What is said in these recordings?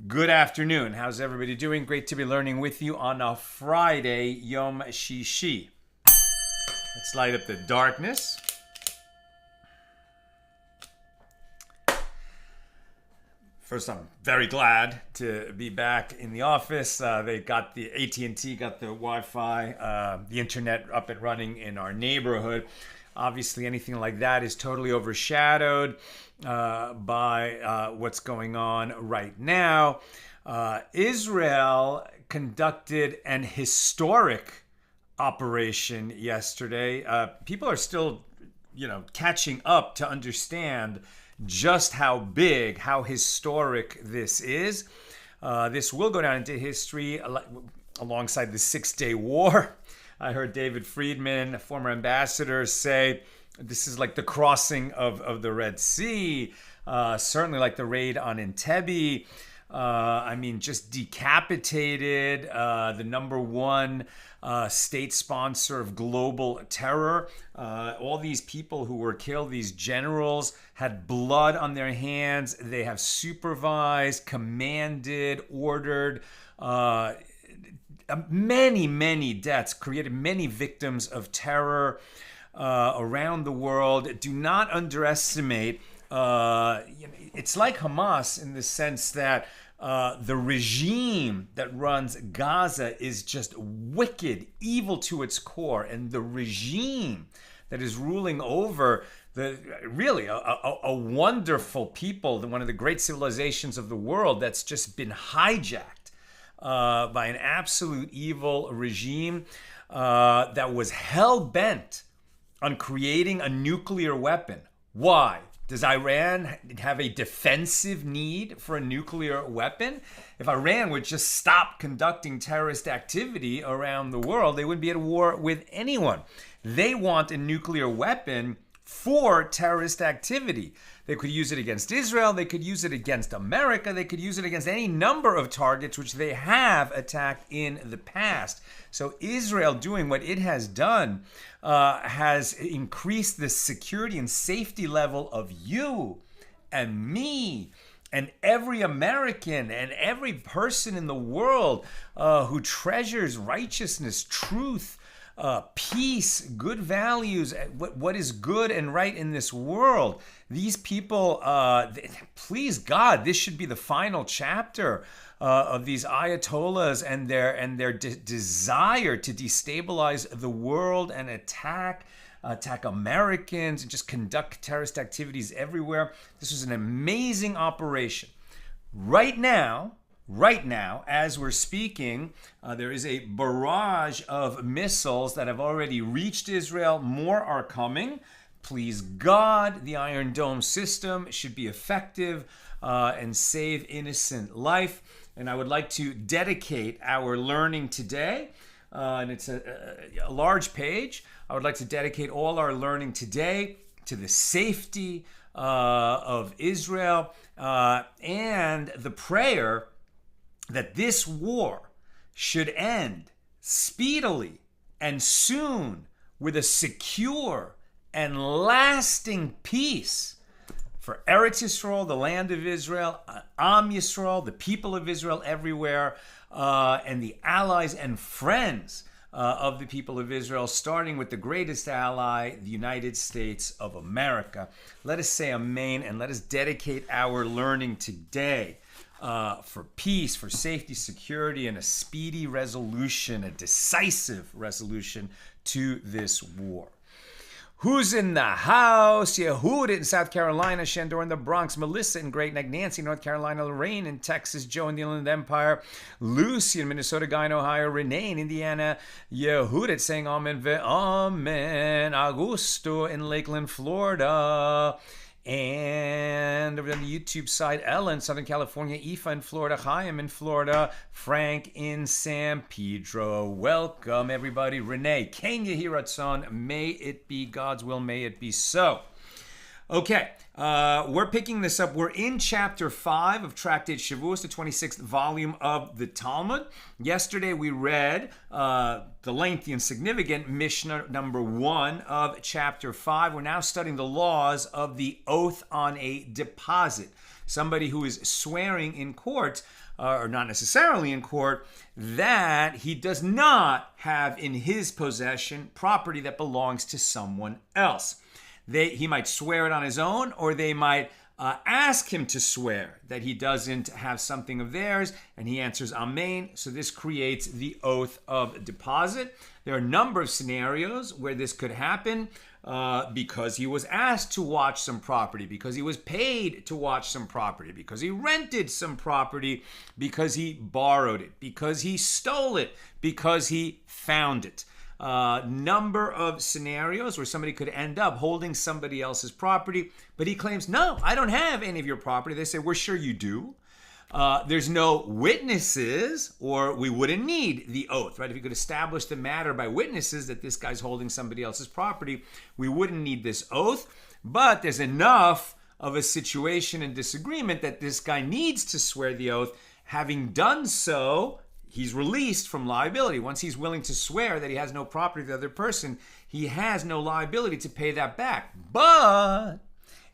Good afternoon. How's everybody doing? Great to be learning with you on a Friday, Yom Shishi. Let's light up the darkness. First, I'm very glad to be back in the office. They got the AT&T, got the Wi-Fi, the internet up and running in our neighborhood. Obviously, anything like that is totally overshadowed by what's going on right now. Israel conducted an historic operation yesterday. People are still, catching up to understand just how big, how historic this is. This will go down into history alongside the Six-Day War. I heard David Friedman, a former ambassador, say this is like the crossing of the Red Sea, certainly like the raid on Entebbe. Just decapitated the number one state sponsor of global terror. All these people who were killed, these generals, had blood on their hands. They have supervised, commanded, ordered many deaths, created many victims of terror around the world. Do not underestimate. It's like Hamas in the sense that the regime that runs Gaza is just wicked, evil to its core, and the regime that is ruling over a wonderful people, one of the great civilizations of the world, that's just been hijacked by an absolute evil regime that was hell-bent on creating a nuclear weapon. Why? Does Iran have a defensive need for a nuclear weapon? If Iran would just stop conducting terrorist activity around the world, they wouldn't be at war with anyone. They want a nuclear weapon for terrorist activity. They could use it against Israel. They could use it against America. They could use it against any number of targets which they have attacked in the past. So Israel doing what it has done has increased the security and safety level of you and me and every American and every person in the world who treasures righteousness, truth, peace, good values, what is good and right in this world. These people, please God, this should be the final chapter of these ayatollahs and their desire to destabilize the world and attack Americans and just conduct terrorist activities everywhere. This was an amazing operation. Right now, as we're speaking, there is a barrage of missiles that have already reached Israel. More are coming. Please God, the Iron Dome system should be effective and save innocent life. And I would like to dedicate our learning today, and it's a large page. I would like to dedicate all our learning today to the safety of Israel and the prayer that this war should end speedily and soon with a secure and lasting peace for Eretz Yisrael, the land of Israel, Am Yisrael, the people of Israel everywhere, and the allies and friends of the people of Israel, starting with the greatest ally, the United States of America. Let us say amen, and let us dedicate our learning today for peace, for safety, security, and a speedy resolution, a decisive resolution to this war. Who's in the house? Yehuda in South Carolina, Shandor in the Bronx, Melissa in Great Neck, Nancy in North Carolina, Lorraine in Texas, Joe in the Inland Empire, Lucy in Minnesota, Guy in Ohio, Renee in Indiana, Yehuda saying amen amen, Augusto in Lakeland, Florida, and over on the YouTube side, Ella in Southern California, Aoife in Florida, Chaim in Florida, Frank in San Pedro. Welcome, everybody. Renee, Kenya Hiratzon. May it be God's will. May it be so. Okay, we're picking this up. We're in chapter 5 of Tractate Shevuos, the 26th volume of the Talmud. Yesterday we read the lengthy and significant Mishna number 1 of chapter 5. We're now studying the laws of the oath on a deposit. Somebody who is swearing in court, or not necessarily in court, that he does not have in his possession property that belongs to someone else. He might swear it on his own, or they might ask him to swear that he doesn't have something of theirs, and he answers amen. So this creates the oath of deposit. There are a number of scenarios where this could happen because he was asked to watch some property, because he was paid to watch some property, because he rented some property, because he borrowed it, because he stole it, because he found it. Number of scenarios where somebody could end up holding somebody else's property, but he claims, no, I don't have any of your property. They say, we're sure you do. There's no witnesses, or we wouldn't need the oath, right? If you could establish the matter by witnesses that this guy's holding somebody else's property, we wouldn't need this oath. But there's enough of a situation and disagreement that this guy needs to swear the oath. Having done so, he's released from liability. Once he's willing to swear that he has no property of the other person, he has no liability to pay that back. But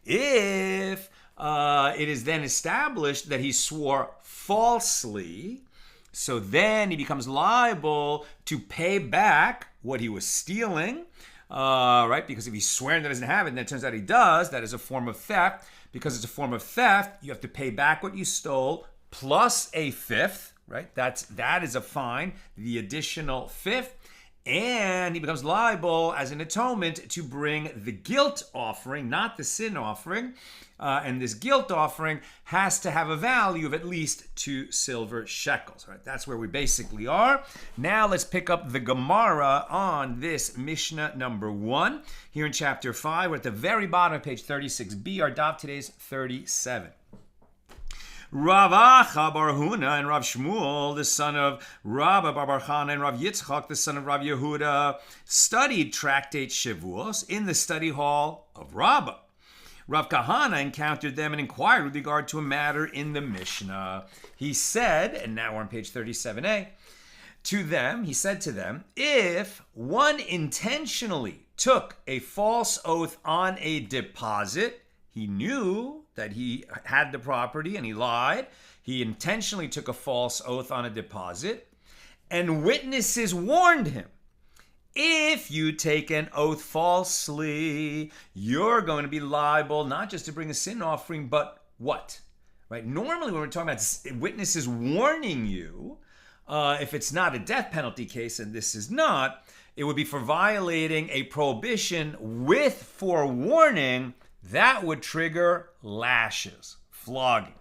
if it is then established that he swore falsely, so then he becomes liable to pay back what he was stealing, right? Because if he's swearing that he doesn't have it, and it turns out he does, that is a form of theft. Because it's a form of theft, you have to pay back what you stole plus a fifth. Right, that is a fine, the additional fifth, and he becomes liable as an atonement to bring the guilt offering, not the sin offering, and this guilt offering has to have a value of at least 2 silver shekels. Right, that's where we basically are. Now let's pick up the Gemara on this Mishnah number 1 here in chapter 5. We're at the very bottom of page 36b. Our daf today is 37. Rav Acha bar Huna and Rav Shmuel, the son of Rabba bar Chana, and Rav Yitzchak, the son of Rav Yehuda, studied Tractate Shevuos in the study hall of Rabba. Rav Kahana encountered them and inquired with regard to a matter in the Mishnah. He said, and now we're on page 37a, he said to them, if one intentionally took a false oath on a deposit, he knew that he had the property and he lied. He intentionally took a false oath on a deposit, and witnesses warned him, if you take an oath falsely, you're going to be liable not just to bring a sin offering, but what? Right? Normally when we're talking about witnesses warning you, if it's not a death penalty case, and this is not, it would be for violating a prohibition with forewarning. That would trigger lashes, flogging.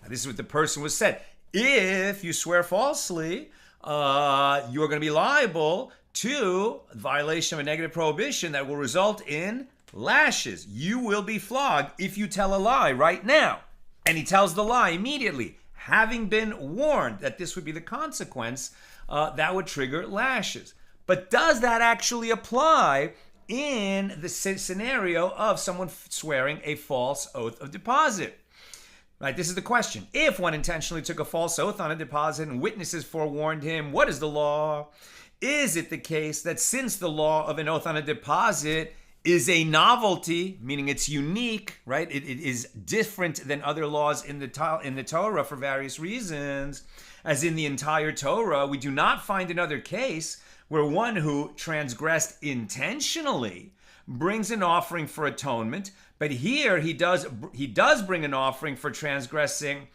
Now, this is what the person was said. If you swear falsely, you're going to be liable to violation of a negative prohibition that will result in lashes. You will be flogged if you tell a lie right now. And he tells the lie immediately, having been warned that this would be the consequence, that would trigger lashes. But does that actually apply in the scenario of someone swearing a false oath of deposit? Right, this is the question. If one intentionally took a false oath on a deposit and witnesses forewarned him, what is the law? Is it the case that since the law of an oath on a deposit is a novelty, meaning it's unique, right? It is different than other laws in the Torah for various reasons. As in the entire Torah, we do not find another case where one who transgressed intentionally brings an offering for atonement, but here he does bring an offering for transgressing.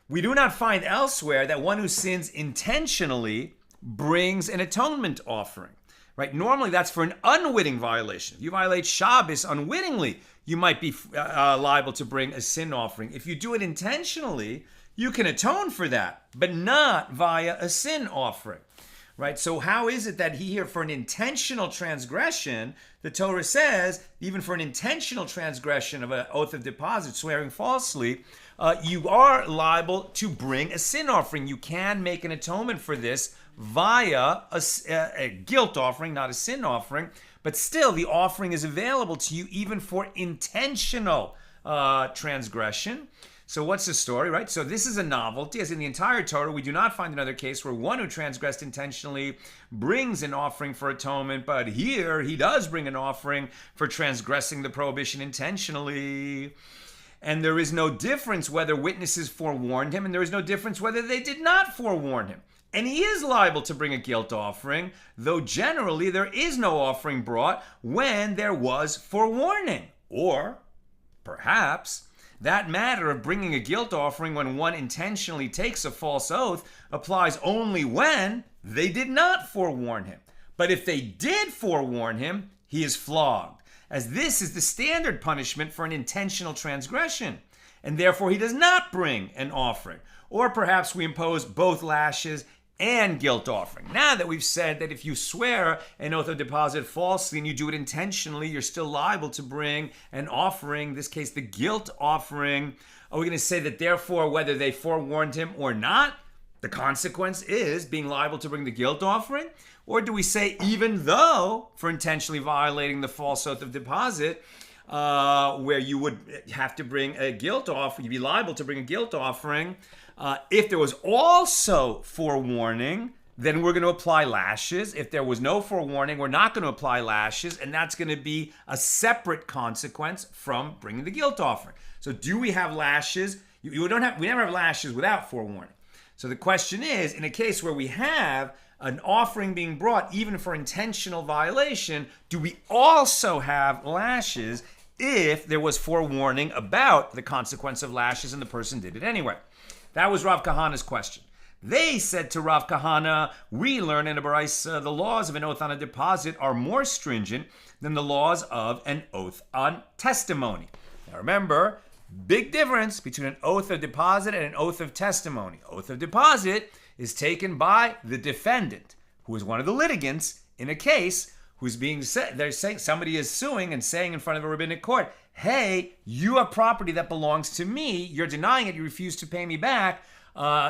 We do not find elsewhere that one who sins intentionally brings an atonement offering. Right? Normally, that's for an unwitting violation. If you violate Shabbos unwittingly, you might be liable to bring a sin offering. If you do it intentionally, you can atone for that, but not via a sin offering. Right? So how is it that here, for an intentional transgression, the Torah says, even for an intentional transgression of an oath of deposit, swearing falsely, you are liable to bring a sin offering. You can make an atonement for this via a guilt offering, not a sin offering, but still the offering is available to you even for intentional transgression. So what's the story, right? So this is a novelty, as in the entire Torah, we do not find another case where one who transgressed intentionally brings an offering for atonement, but here he does bring an offering for transgressing the prohibition intentionally. And there is no difference whether witnesses forewarned him, and there is no difference whether they did not forewarn him. And he is liable to bring a guilt offering, though generally there is no offering brought when there was forewarning. Or, perhaps, that matter of bringing a guilt offering when one intentionally takes a false oath applies only when they did not forewarn him. But if they did forewarn him, he is flogged, as this is the standard punishment for an intentional transgression, and therefore he does not bring an offering. Or perhaps we impose both lashes and guilt offering. Now that we've said that if you swear an oath of deposit falsely and you do it intentionally, you're still liable to bring an offering, in this case the guilt offering. Are we going to say that therefore whether they forewarned him or not, the consequence is being liable to bring the guilt offering? Or do we say even though for intentionally violating the false oath of deposit, where you would have to bring a guilt offering, you'd be liable to bring a guilt offering, if there was also forewarning, then we're going to apply lashes. If there was no forewarning, we're not going to apply lashes, and that's going to be a separate consequence from bringing the guilt offering. So do we have lashes? We never have lashes without forewarning. So the question is, in a case where we have an offering being brought even for intentional violation, do we also have lashes if there was forewarning about the consequence of lashes and the person did it anyway? That was Rav Kahana's question. They said to Rav Kahana, we learn in a Baraisa the laws of an oath on a deposit are more stringent than the laws of an oath on testimony. Now remember, big difference between an oath of deposit and an oath of testimony. Oath of deposit is taken by the defendant, who is one of the litigants in a case, who's being said, they're saying somebody is suing and saying in front of a rabbinic court, hey, you have property that belongs to me, you're denying it, you refuse to pay me back,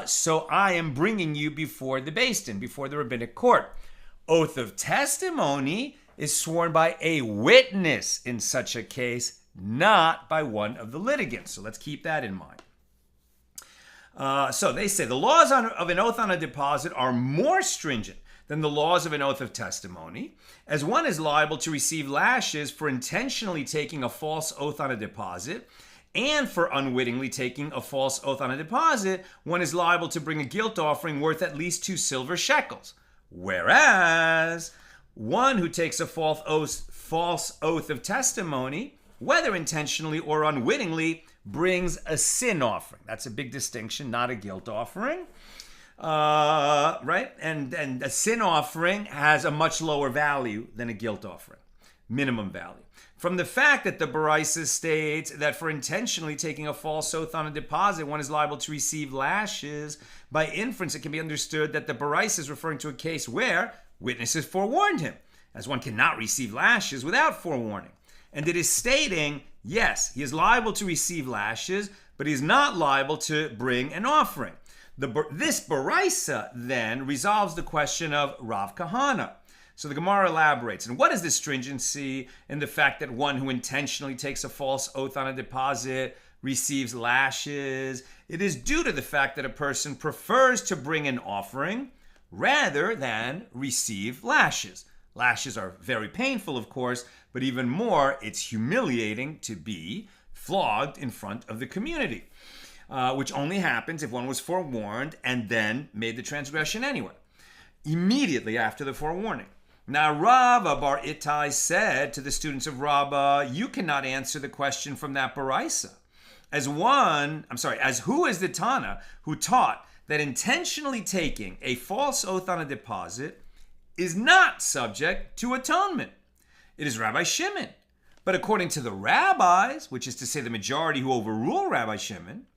so I am bringing you before the Beis Din, before the rabbinic court. Oath of testimony is sworn by a witness in such a case, not by one of the litigants. So let's keep that in mind. So they say the laws of an oath on a deposit are more stringent than the laws of an oath of testimony, as one is liable to receive lashes for intentionally taking a false oath on a deposit, and for unwittingly taking a false oath on a deposit, one is liable to bring a guilt offering worth at least 2 silver shekels. Whereas one who takes a false oath of testimony, whether intentionally or unwittingly, brings a sin offering. That's a big distinction, not a guilt offering. Right? And a sin offering has a much lower value than a guilt offering, minimum value. From the fact that the Baraisa states that for intentionally taking a false oath on a deposit, one is liable to receive lashes, by inference it can be understood that the Baraisa is referring to a case where witnesses forewarned him, as one cannot receive lashes without forewarning. And it is stating, yes, he is liable to receive lashes, but he is not liable to bring an offering. This Baraisa then resolves the question of Rav Kahana. So the Gemara elaborates. And what is the stringency in the fact that one who intentionally takes a false oath on a deposit receives lashes? It is due to the fact that a person prefers to bring an offering rather than receive lashes. Lashes are very painful, of course, but even more, it's humiliating to be flogged in front of the community, which only happens if one was forewarned and then made the transgression anyway, immediately after the forewarning. Now, Rava bar Ittai said to the students of Rabbah, you cannot answer the question from that Baraisa. As who is the Tana who taught that intentionally taking a false oath on a deposit is not subject to atonement? It is Rabbi Shimon. But according to the rabbis, which is to say the majority who overrule Rabbi Shimon,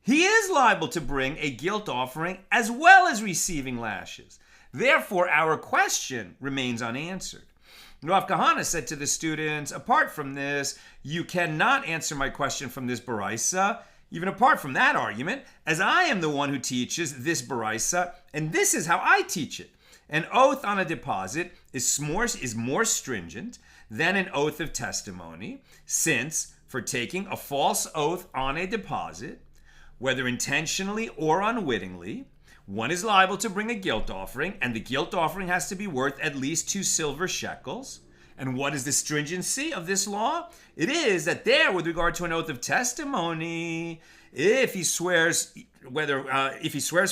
he is liable to bring a guilt offering as well as receiving lashes. Therefore, our question remains unanswered. Rav Kahana said to the students, apart from this, you cannot answer my question from this Baraisa, even apart from that argument, as I am the one who teaches this Baraisa, and this is how I teach it. An oath on a deposit is more stringent than an oath of testimony, since for taking a false oath on a deposit, whether intentionally or unwittingly, one is liable to bring a guilt offering, and the guilt offering has to be worth at least 2 silver shekels. And what is the stringency of this law? It is that there, with regard to an oath of testimony, if he swears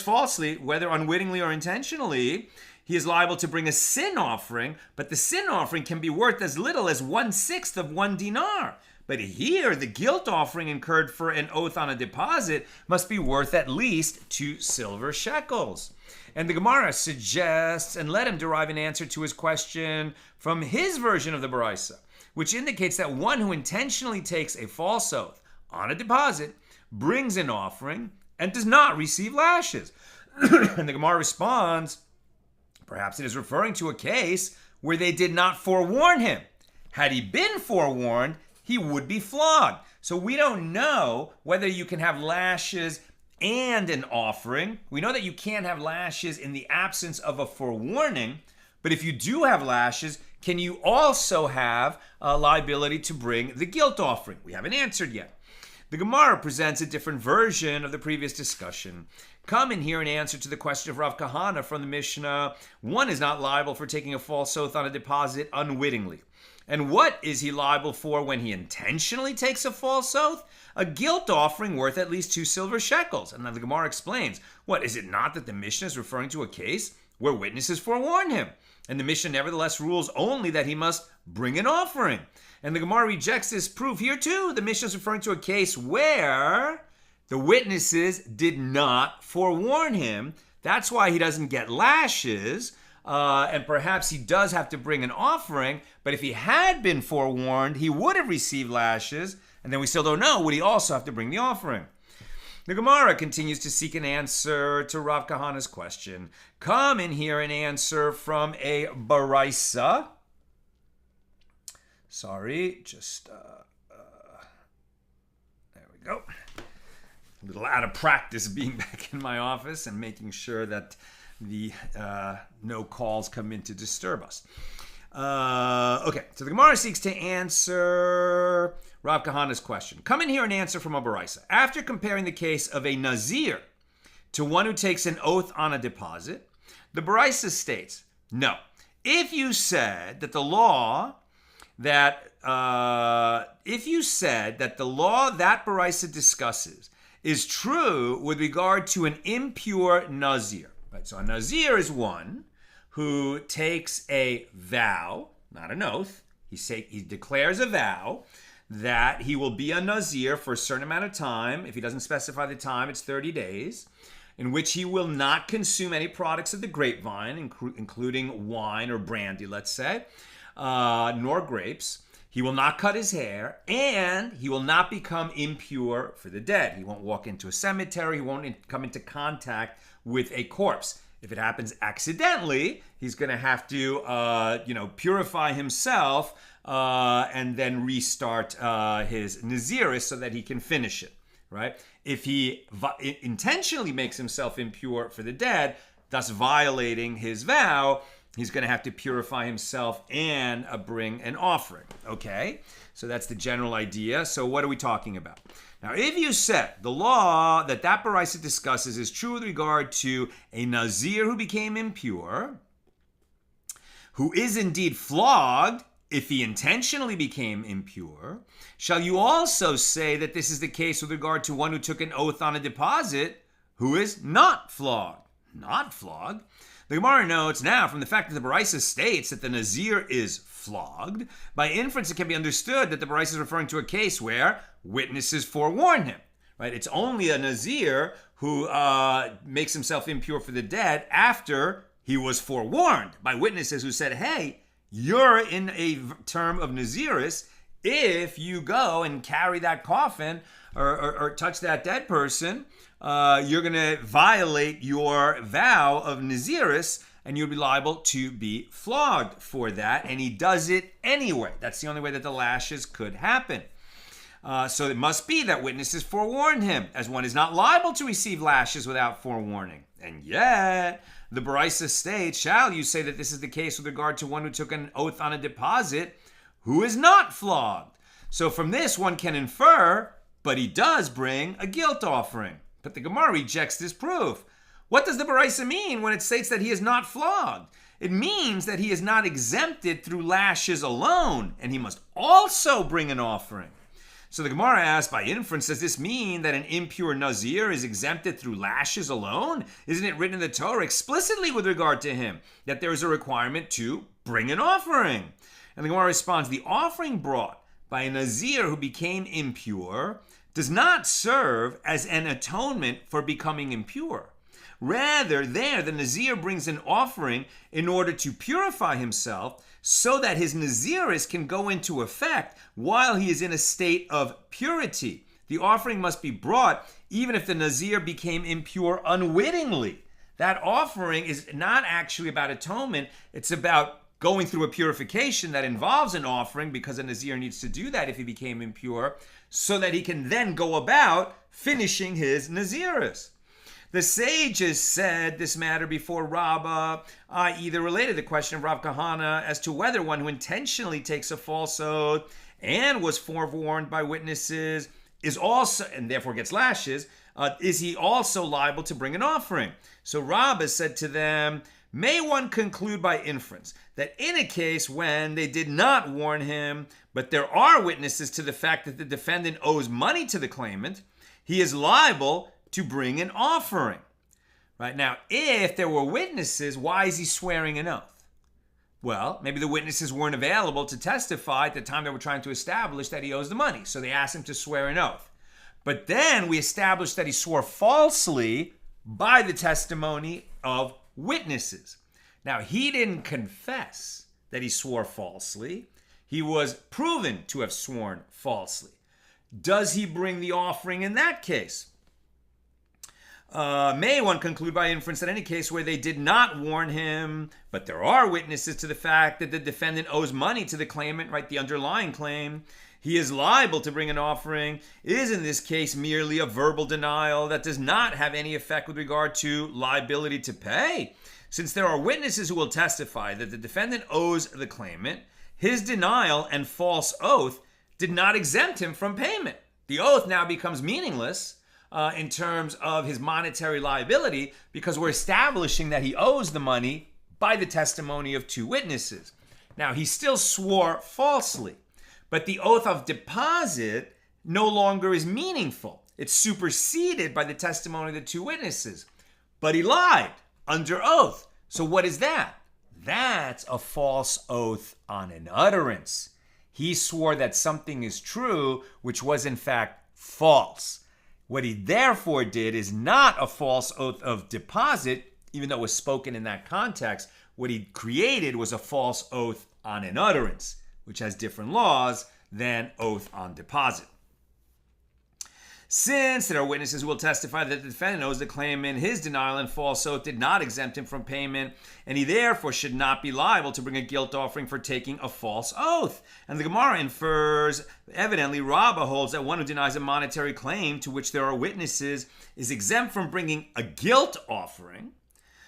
falsely, whether unwittingly or intentionally, he is liable to bring a sin offering, but the sin offering can be worth as little as 1/6 of 1 dinar. But here, the guilt offering incurred for an oath on a deposit must be worth at least 2 silver shekels. And the Gemara suggests, and let him derive an answer to his question from his version of the Baraisa, which indicates that one who intentionally takes a false oath on a deposit brings an offering and does not receive lashes. And the Gemara responds, perhaps it is referring to a case where they did not forewarn him. Had he been forewarned, he would be flogged. So we don't know whether you can have lashes and an offering. We know that you can't have lashes in the absence of a forewarning, but if you do have lashes, can you also have a liability to bring the guilt offering? We haven't answered yet. The Gemara presents a different version of the previous discussion. Come in here and answer to the question of Rav Kahana from the Mishnah. One is not liable for taking a false oath on a deposit unwittingly. And what is he liable for when he intentionally takes a false oath? A guilt offering worth at least 2 silver shekels. And then the Gemara explains, what, is it not that the Mishnah is referring to a case where witnesses forewarn him? And the Mishnah nevertheless rules only that he must bring an offering. And the Gemara rejects this proof here too. The Mishnah is referring to a case where the witnesses did not forewarn him. That's why he doesn't get lashes. And perhaps he does have to bring an offering, but if he had been forewarned, he would have received lashes, and then we still don't know, would he also have to bring the offering? The Gemara continues to seek an answer to Rav Kahana's question. Come in here and answer from a Baraisa. Sorry, there we go. A little out of practice being back in my office and making sure that the no calls come in to disturb us. Okay, so the Gemara seeks to answer Rav Kahana's question. Come in here and answer from a Baraisa. After comparing the case of a nazir to one who takes an oath on a deposit, the Baraisa states, no, if you said that the law that Baraisa discusses is true with regard to an impure nazir. Right, so a nazir is one who takes a vow, not an oath. He declares a vow that he will be a nazir for a certain amount of time. If he doesn't specify the time, it's 30 days, in which he will not consume any products of the grapevine, including wine or brandy, let's say, nor grapes. He will not cut his hair, and he will not become impure for the dead. He won't walk into a cemetery. He won't come into contact with a corpse. If it happens accidentally, he's going to have to, purify himself and then restart his Naziris so that he can finish it, right? If he intentionally makes himself impure for the dead, thus violating his vow, he's going to have to purify himself and bring an offering, okay? So that's the general idea. So what are we talking about? Now, if you said the law that Baraisa discusses is true with regard to a Nazir who became impure, who is indeed flogged, if he intentionally became impure, shall you also say that this is the case with regard to one who took an oath on a deposit, who is not flogged? Not flogged? The Gemara notes now, from the fact that the Baraisa states that the nazir is flogged, by inference it can be understood that the Baraisa is referring to a case where witnesses forewarn him. Right? It's only a nazir who makes himself impure for the dead after he was forewarned by witnesses who said, hey, you're in a term of naziris if you go and carry that coffin or touch that dead person. You're going to violate your vow of naziris, and you'll be liable to be flogged for that. And he does it anyway. That's the only way that the lashes could happen. So it must be that witnesses forewarned him, as one is not liable to receive lashes without forewarning. And yet, the Baraisa states, shall you say that this is the case with regard to one who took an oath on a deposit, who is not flogged? So from this, one can infer, but he does bring a guilt offering. But the Gemara rejects this proof. What does the Baraisa mean when it states that he is not flogged? It means that he is not exempted through lashes alone, and he must also bring an offering. So the Gemara asks, by inference, does this mean that an impure nazir is exempted through lashes alone? Isn't it written in the Torah explicitly with regard to him that there is a requirement to bring an offering? And the Gemara responds, the offering brought by a nazir who became impure does not serve as an atonement for becoming impure. Rather, there, the nazir brings an offering in order to purify himself so that his naziris can go into effect while he is in a state of purity. The offering must be brought even if the nazir became impure unwittingly. That offering is not actually about atonement. It's about going through a purification that involves an offering, because a nazir needs to do that if he became impure, so that he can then go about finishing his naziris. The sages said this matter before Rabbah, i.e. they related the question of Rav Kahana as to whether one who intentionally takes a false oath and was forewarned by witnesses is also, and therefore gets lashes, is he also liable to bring an offering? So Rabbah said to them, may one conclude by inference that in a case when they did not warn him, but there are witnesses to the fact that the defendant owes money to the claimant, he is liable to bring an offering. Right now, if there were witnesses, why is he swearing an oath? Well, maybe the witnesses weren't available to testify at the time they were trying to establish that he owes the money, so they asked him to swear an oath. But then we established that he swore falsely by the testimony of witnesses. Now, he didn't confess that he swore falsely. He was proven to have sworn falsely. Does he bring the offering in that case? May one conclude by inference that any case where they did not warn him, but there are witnesses to the fact that the defendant owes money to the claimant, right, the underlying claim, he is liable to bring an offering, is in this case merely a verbal denial that does not have any effect with regard to liability to pay. Since there are witnesses who will testify that the defendant owes the claimant, his denial and false oath did not exempt him from payment. The oath now becomes meaningless in terms of his monetary liability, because we're establishing that he owes the money by the testimony of two witnesses. Now, he still swore falsely, but the oath of deposit no longer is meaningful. It's superseded by the testimony of the two witnesses. But he lied under oath. So what is that? That's a false oath on an utterance. He swore that something is true, which was in fact false. What he therefore did is not a false oath of deposit, even though it was spoken in that context. What he created was a false oath on an utterance, which has different laws than oath on deposit. Since there are witnesses who will testify that the defendant owes the claimant, his denial and false oath did not exempt him from payment, and he therefore should not be liable to bring a guilt offering for taking a false oath. And the Gemara infers, evidently, Rabbah holds that one who denies a monetary claim to which there are witnesses is exempt from bringing a guilt offering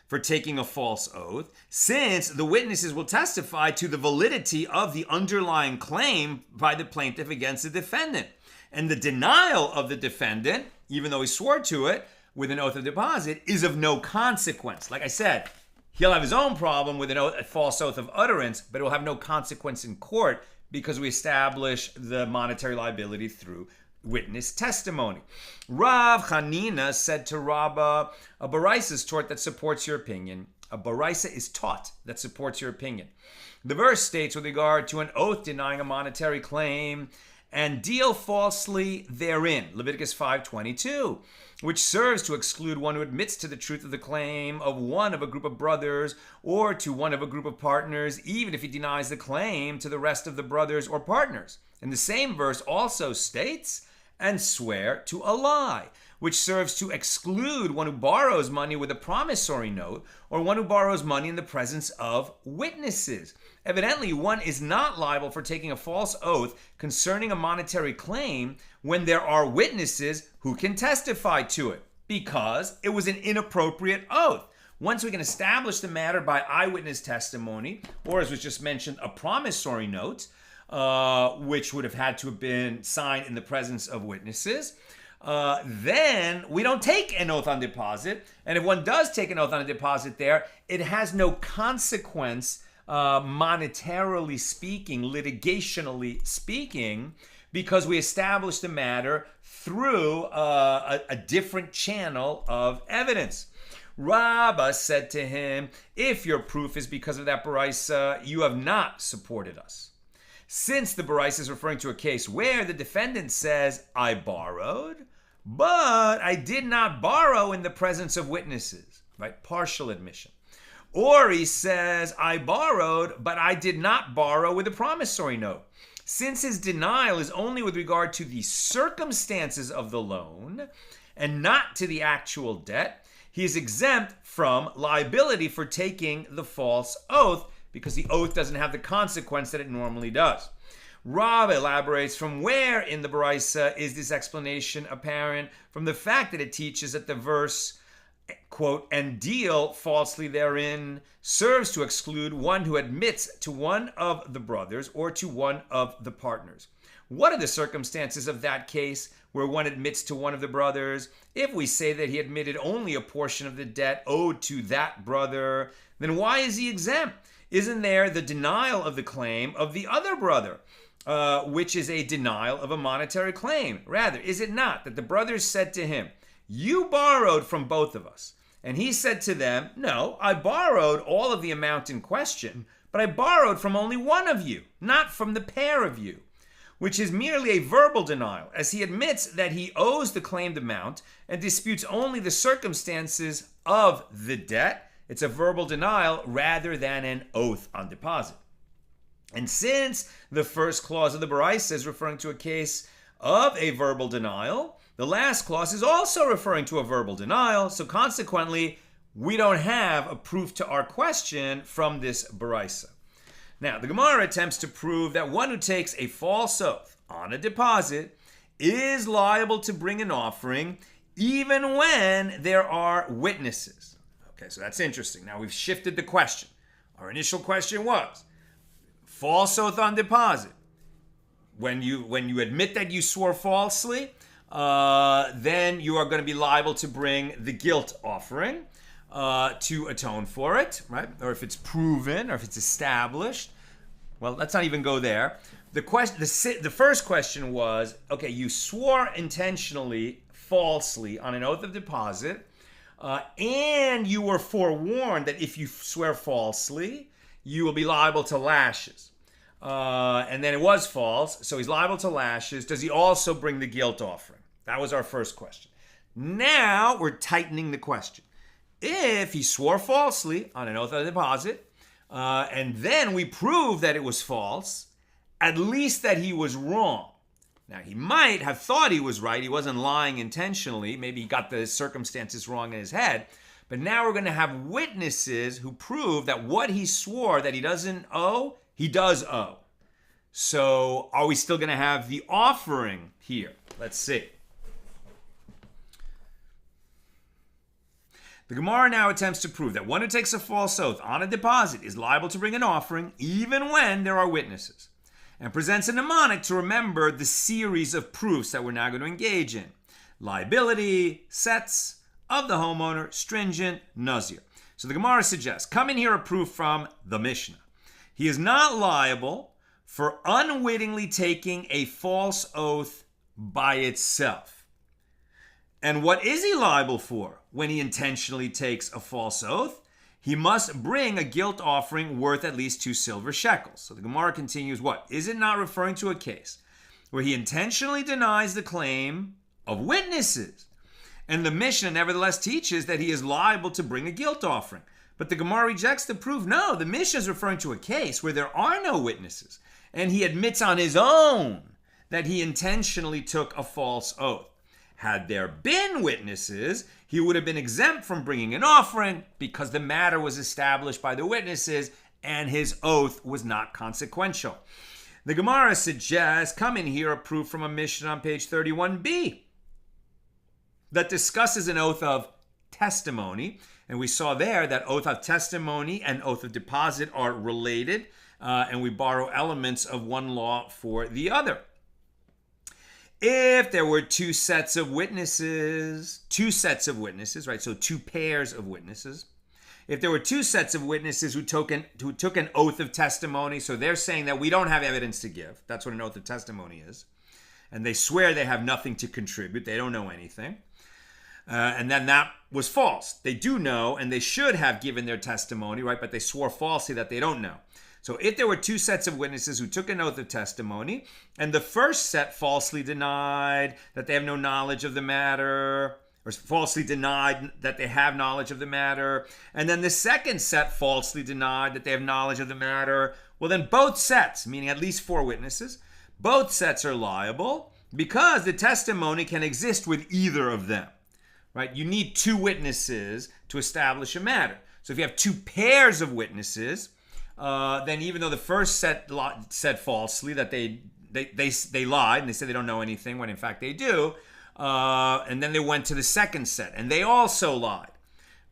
for taking a false oath, since the witnesses will testify to the validity of the underlying claim by the plaintiff against the defendant. And the denial of the defendant, even though he swore to it with an oath of deposit, is of no consequence. Like I said, He'll have his own problem with a false oath of utterance, but it will have no consequence in court because we establish the monetary liability through witness testimony. Rav Chanina said to Rabbah, a baraisa is taught that supports your opinion. A baraisa is taught that supports your opinion. The verse states with regard to an oath denying a monetary claim and deal falsely therein, Leviticus 5:22, which serves to exclude one who admits to the truth of the claim of one of a group of brothers or to one of a group of partners, even if he denies the claim to the rest of the brothers or partners. And the same verse also states, and swear to a lie, which serves to exclude one who borrows money with a promissory note or one who borrows money in the presence of witnesses. Evidently, one is not liable for taking a false oath concerning a monetary claim when there are witnesses who can testify to it, because it was an inappropriate oath. Once we can establish the matter by eyewitness testimony, or as was just mentioned, a promissory note, which would have had to have been signed in the presence of witnesses, then we don't take an oath on deposit. And if one does take an oath on a deposit there, it has no consequence, monetarily speaking, litigationally speaking, because we established the matter through a different channel of evidence. Rabbah said to him, if your proof is because of that baraisa, you have not supported us. Since the baraisa is referring to a case where the defendant says, I borrowed, but I did not borrow in the presence of witnesses, right? Partial admission. Or he says, I borrowed, but I did not borrow with a promissory note. Since his denial is only with regard to the circumstances of the loan and not to the actual debt, he is exempt from liability for taking the false oath, because the oath doesn't have the consequence that it normally does. Rav elaborates, from where in the baraisa is this explanation apparent? From the fact that it teaches that the verse, quote, and deal falsely therein, serves to exclude one who admits to one of the brothers or to one of the partners. What are the circumstances of that case where one admits to one of the brothers? If we say that he admitted only a portion of the debt owed to that brother, then why is he exempt? Isn't there the denial of the claim of the other brother, which is a denial of a monetary claim? Rather, is it not that the brothers said to him, you borrowed from both of us? And he said to them, no, I borrowed all of the amount in question, but I borrowed from only one of you, not from the pair of you, which is merely a verbal denial, as he admits that he owes the claimed amount and disputes only the circumstances of the debt. It's a verbal denial rather than an oath on deposit. And since the first clause of the baraisa is referring to a case of a verbal denial, the last clause is also referring to a verbal denial. So consequently, we don't have a proof to our question from this baraisa. Now, the Gemara attempts to prove that one who takes a false oath on a deposit is liable to bring an offering even when there are witnesses. Okay, so that's interesting. Now we've shifted the question. Our initial question was, false oath on deposit. When you admit that you swore falsely, then you are going to be liable to bring the guilt offering to atone for it, right? Or if it's proven, or if it's established. Well, let's not even go there. The first question was, okay, you swore intentionally falsely on an oath of deposit, and you were forewarned that if you swear falsely, you will be liable to lashes. And then it was false, so he's liable to lashes. Does he also bring the guilt offering? That was our first question. Now we're tightening the question. If he swore falsely on an oath of deposit, and then we prove that it was false, at least that he was wrong. Now, he might have thought he was right. He wasn't lying intentionally. Maybe he got the circumstances wrong in his head. But now we're going to have witnesses who prove that what he swore that he doesn't owe, he does owe. So are we still going to have the offering here? Let's see. The Gemara now attempts to prove that one who takes a false oath on a deposit is liable to bring an offering even when there are witnesses, and presents a mnemonic to remember the series of proofs that we're now going to engage in. Liability, sets, of the homeowner, stringent, nazir. So the Gemara suggests, come in here a proof from the Mishnah. He is not liable for unwittingly taking a false oath by itself. And what is he liable for when he intentionally takes a false oath? He must bring a guilt offering worth at least 2 silver shekels. So the Gemara continues, what? Is it not referring to a case where he intentionally denies the claim of witnesses? And the Mishnah nevertheless teaches that he is liable to bring a guilt offering. But the Gemara rejects the proof. No, the Mishnah is referring to a case where there are no witnesses. And he admits on his own that he intentionally took a false oath. Had there been witnesses, he would have been exempt from bringing an offering because the matter was established by the witnesses and his oath was not consequential. The Gemara suggests, come in here a proof from a Mishnah on page 31b that discusses an oath of testimony. And we saw there that oath of testimony and oath of deposit are related, and we borrow elements of one law for the other. If there were 2 sets of witnesses, right? So 2 pairs of witnesses. If there were 2 sets of witnesses who took an oath of testimony, so they're saying that we don't have evidence to give. That's what an oath of testimony is. And they swear they have nothing to contribute. They don't know anything. And then that was false. They do know, and they should have given their testimony, right? But they swore falsely that they don't know. So if there were 2 sets of witnesses who took an oath of testimony, and the first set falsely denied that they have no knowledge of the matter, or falsely denied that they have knowledge of the matter, and then the second set falsely denied that they have knowledge of the matter, well then both sets, meaning at least 4 witnesses, both sets are liable because the testimony can exist with either of them, right? You need 2 witnesses to establish a matter. So if you have 2 pairs of witnesses, then even though the first set said falsely that they lied and they said they don't know anything when in fact they do, and then they went to the second set and they also lied.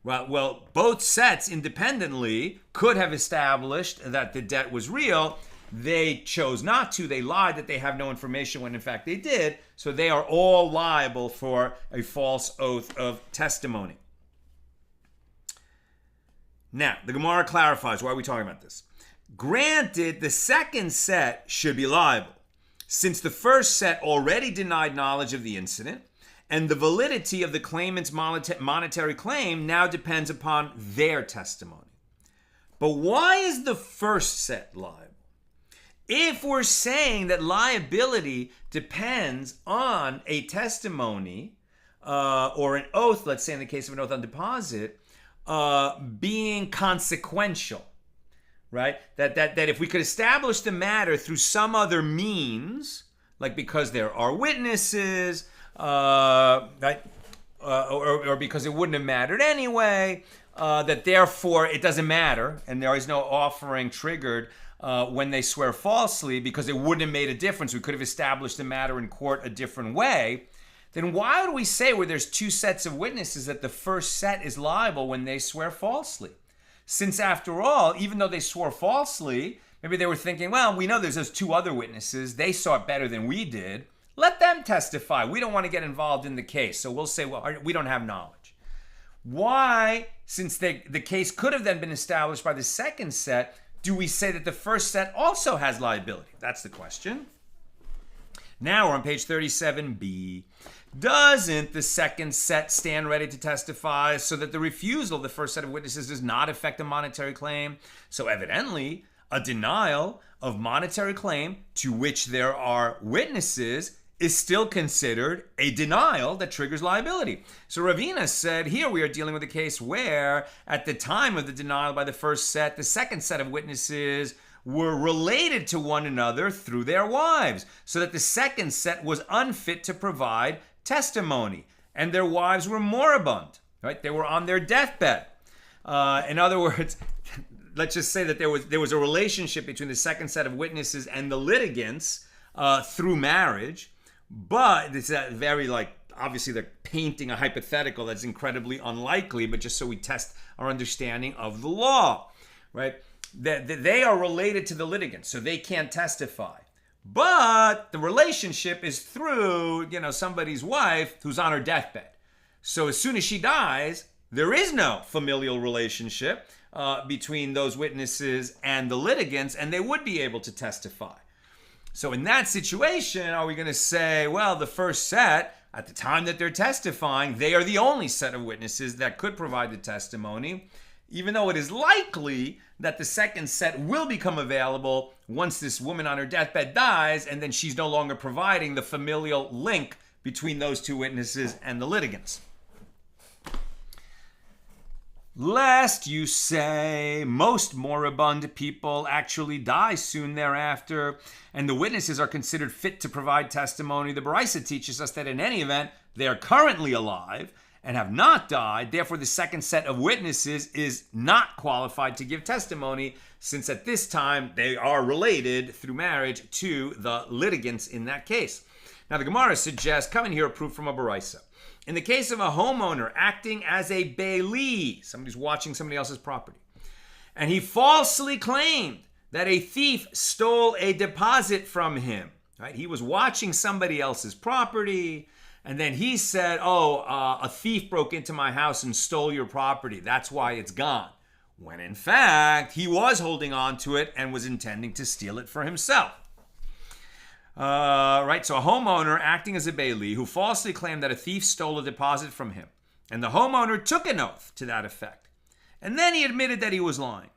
Well, both sets independently could have established that the debt was real. They chose not to. They lied that they have no information when in fact they did. So they are all liable for a false oath of testimony. Now, the Gemara clarifies, why are we talking about this? Granted, the second set should be liable, since the first set already denied knowledge of the incident, and the validity of the claimant's monetary claim now depends upon their testimony. But why is the first set liable? If we're saying that liability depends on a testimony or an oath, let's say in the case of an oath on deposit, being consequential, right? That if we could establish the matter through some other means, like because there are witnesses, right? Or because it wouldn't have mattered anyway, that therefore it doesn't matter, and there is no offering triggered when they swear falsely because it wouldn't have made a difference. We could have established the matter in court a different way. Then why would we say where there's 2 sets of witnesses that the first set is liable when they swear falsely? Since after all, even though they swore falsely, maybe they were thinking, well, we know there's those 2 other witnesses. They saw it better than we did. Let them testify. We don't want to get involved in the case. So we'll say, well, we don't have knowledge. Why, since the case could have then been established by the second set, do we say that the first set also has liability? That's the question. Now we're on page 37b. Doesn't the second set stand ready to testify so that the refusal of the first set of witnesses does not affect a monetary claim? So evidently, a denial of monetary claim to which there are witnesses is still considered a denial that triggers liability. So Ravina said, here we are dealing with a case where at the time of the denial by the first set, the second set of witnesses were related to one another through their wives, so that the second set was unfit to provide testimony, and their wives were moribund, right? They were on their deathbed. In other words, let's just say that there was a relationship between the second set of witnesses and the litigants through marriage, but it's very obviously they're painting a hypothetical that's incredibly unlikely, but just so we test our understanding of the law, right? They are related to the litigants, so they can't testify. But the relationship is through, somebody's wife who's on her deathbed. So as soon as she dies, there is no familial relationship between those witnesses and the litigants, and they would be able to testify. So in that situation, are we going to say, well, the first set, at the time that they're testifying, they are the only set of witnesses that could provide the testimony, even though it is likely that the second set will become available once this woman on her deathbed dies, and then she's no longer providing the familial link between those two witnesses and the litigants. Lest you say most moribund people actually die soon thereafter, and the witnesses are considered fit to provide testimony, the Baraisa teaches us that in any event, they are currently alive and have not died. Therefore, the second set of witnesses is not qualified to give testimony, since at this time they are related through marriage to the litigants in that case. Now, the Gemara suggests, come in here, a proof from a Baraisa. In the case of a homeowner acting as a bailee, somebody who's watching somebody else's property, and he falsely claimed that a thief stole a deposit from him, right? He was watching somebody else's property, and then he said, a thief broke into my house and stole your property. That's why it's gone. When in fact, he was holding on to it and was intending to steal it for himself. So a homeowner acting as a bailee who falsely claimed that a thief stole a deposit from him, and the homeowner took an oath to that effect, and then he admitted that he was lying,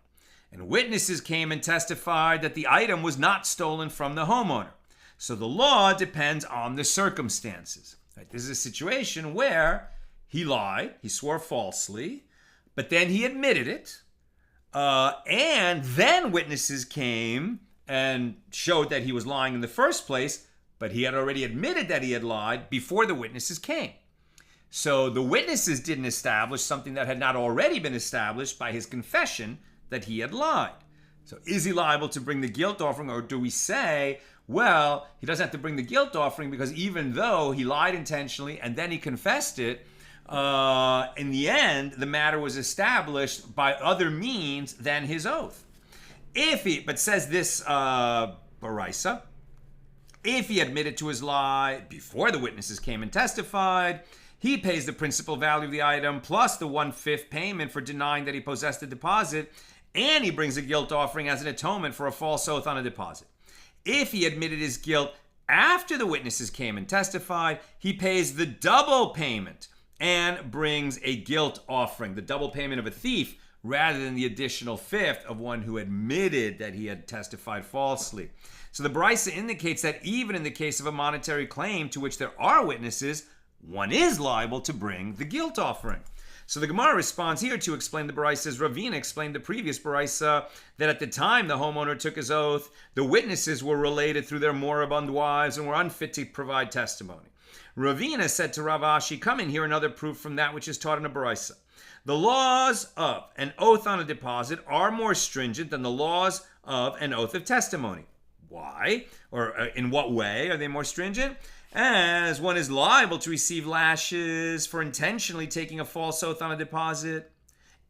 and witnesses came and testified that the item was not stolen from the homeowner. So the law depends on the circumstances. Right? This is a situation where he lied, he swore falsely, but then he admitted it, and then witnesses came and showed that he was lying in the first place, but he had already admitted that he had lied before the witnesses came. So the witnesses didn't establish something that had not already been established by his confession that he had lied. So is he liable to bring the guilt offering, or do we say, well, he doesn't have to bring the guilt offering because even though he lied intentionally and then he confessed it, in the end, the matter was established by other means than his oath. But says this Baraisa, if he admitted to his lie before the witnesses came and testified, he pays the principal value of the item plus the 1/5 payment for denying that he possessed the deposit, and he brings a guilt offering as an atonement for a false oath on a deposit. If he admitted his guilt after the witnesses came and testified, he pays the double payment and brings a guilt offering, the double payment of a thief, rather than the additional 1/5 of one who admitted that he had testified falsely. So the Baraisa indicates that even in the case of a monetary claim to which there are witnesses, one is liable to bring the guilt offering. So the Gemara responds here to explain the Baraisa as Ravina explained the previous Baraisa, that at the time the homeowner took his oath, the witnesses were related through their moribund wives and were unfit to provide testimony. Ravina said to Rav Ashi, come in here, another proof from that which is taught in a Baraisa. The laws of an oath on a deposit are more stringent than the laws of an oath of testimony. Why? Or in what way are they more stringent? As one is liable to receive lashes for intentionally taking a false oath on a deposit,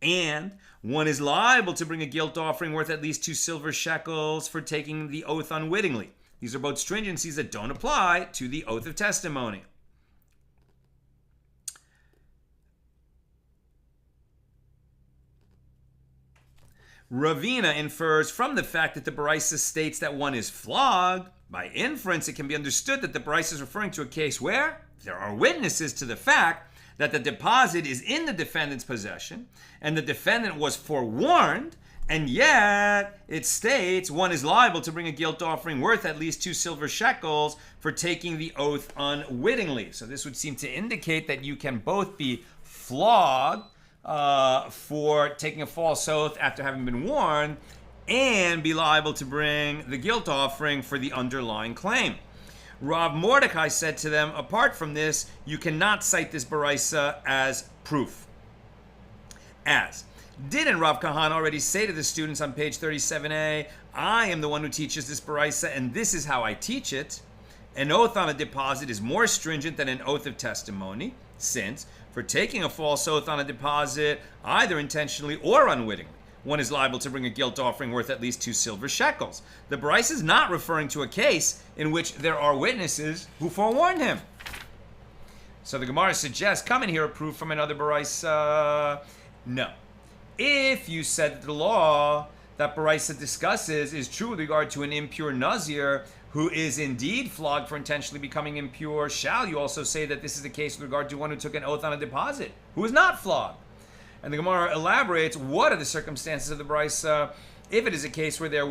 and one is liable to bring a guilt offering worth at least 2 silver shekels for taking the oath unwittingly. These are both stringencies that don't apply to the oath of testimony. Ravina infers from the fact that the Baraisa states that one is flogged. By inference, it can be understood that the Baraisa is referring to a case where there are witnesses to the fact that the deposit is in the defendant's possession, and the defendant was forewarned, and yet it states one is liable to bring a guilt offering worth at least 2 silver shekels for taking the oath unwittingly. So this would seem to indicate that you can both be flogged for taking a false oath after having been warned, and be liable to bring the guilt offering for the underlying claim. Rav Mordecai said to them, apart from this, you cannot cite this Baraisa as proof. Didn't Rav Kahan already say to the students on page 37a, I am the one who teaches this Baraisa, and this is how I teach it. An oath on a deposit is more stringent than an oath of testimony, since for taking a false oath on a deposit, either intentionally or unwittingly, one is liable to bring a guilt offering worth at least 2 silver shekels. The Baraisa is not referring to a case in which there are witnesses who forewarned him. So the Gemara suggests, come in here a proof from another Baraisa. No. If you said that the law that Baraisa discusses is true with regard to an impure nazir who is indeed flogged for intentionally becoming impure, shall you also say that this is the case with regard to one who took an oath on a deposit, who is not flogged? And the Gemara elaborates, what are the circumstances of the Baraisa? If it is a case where there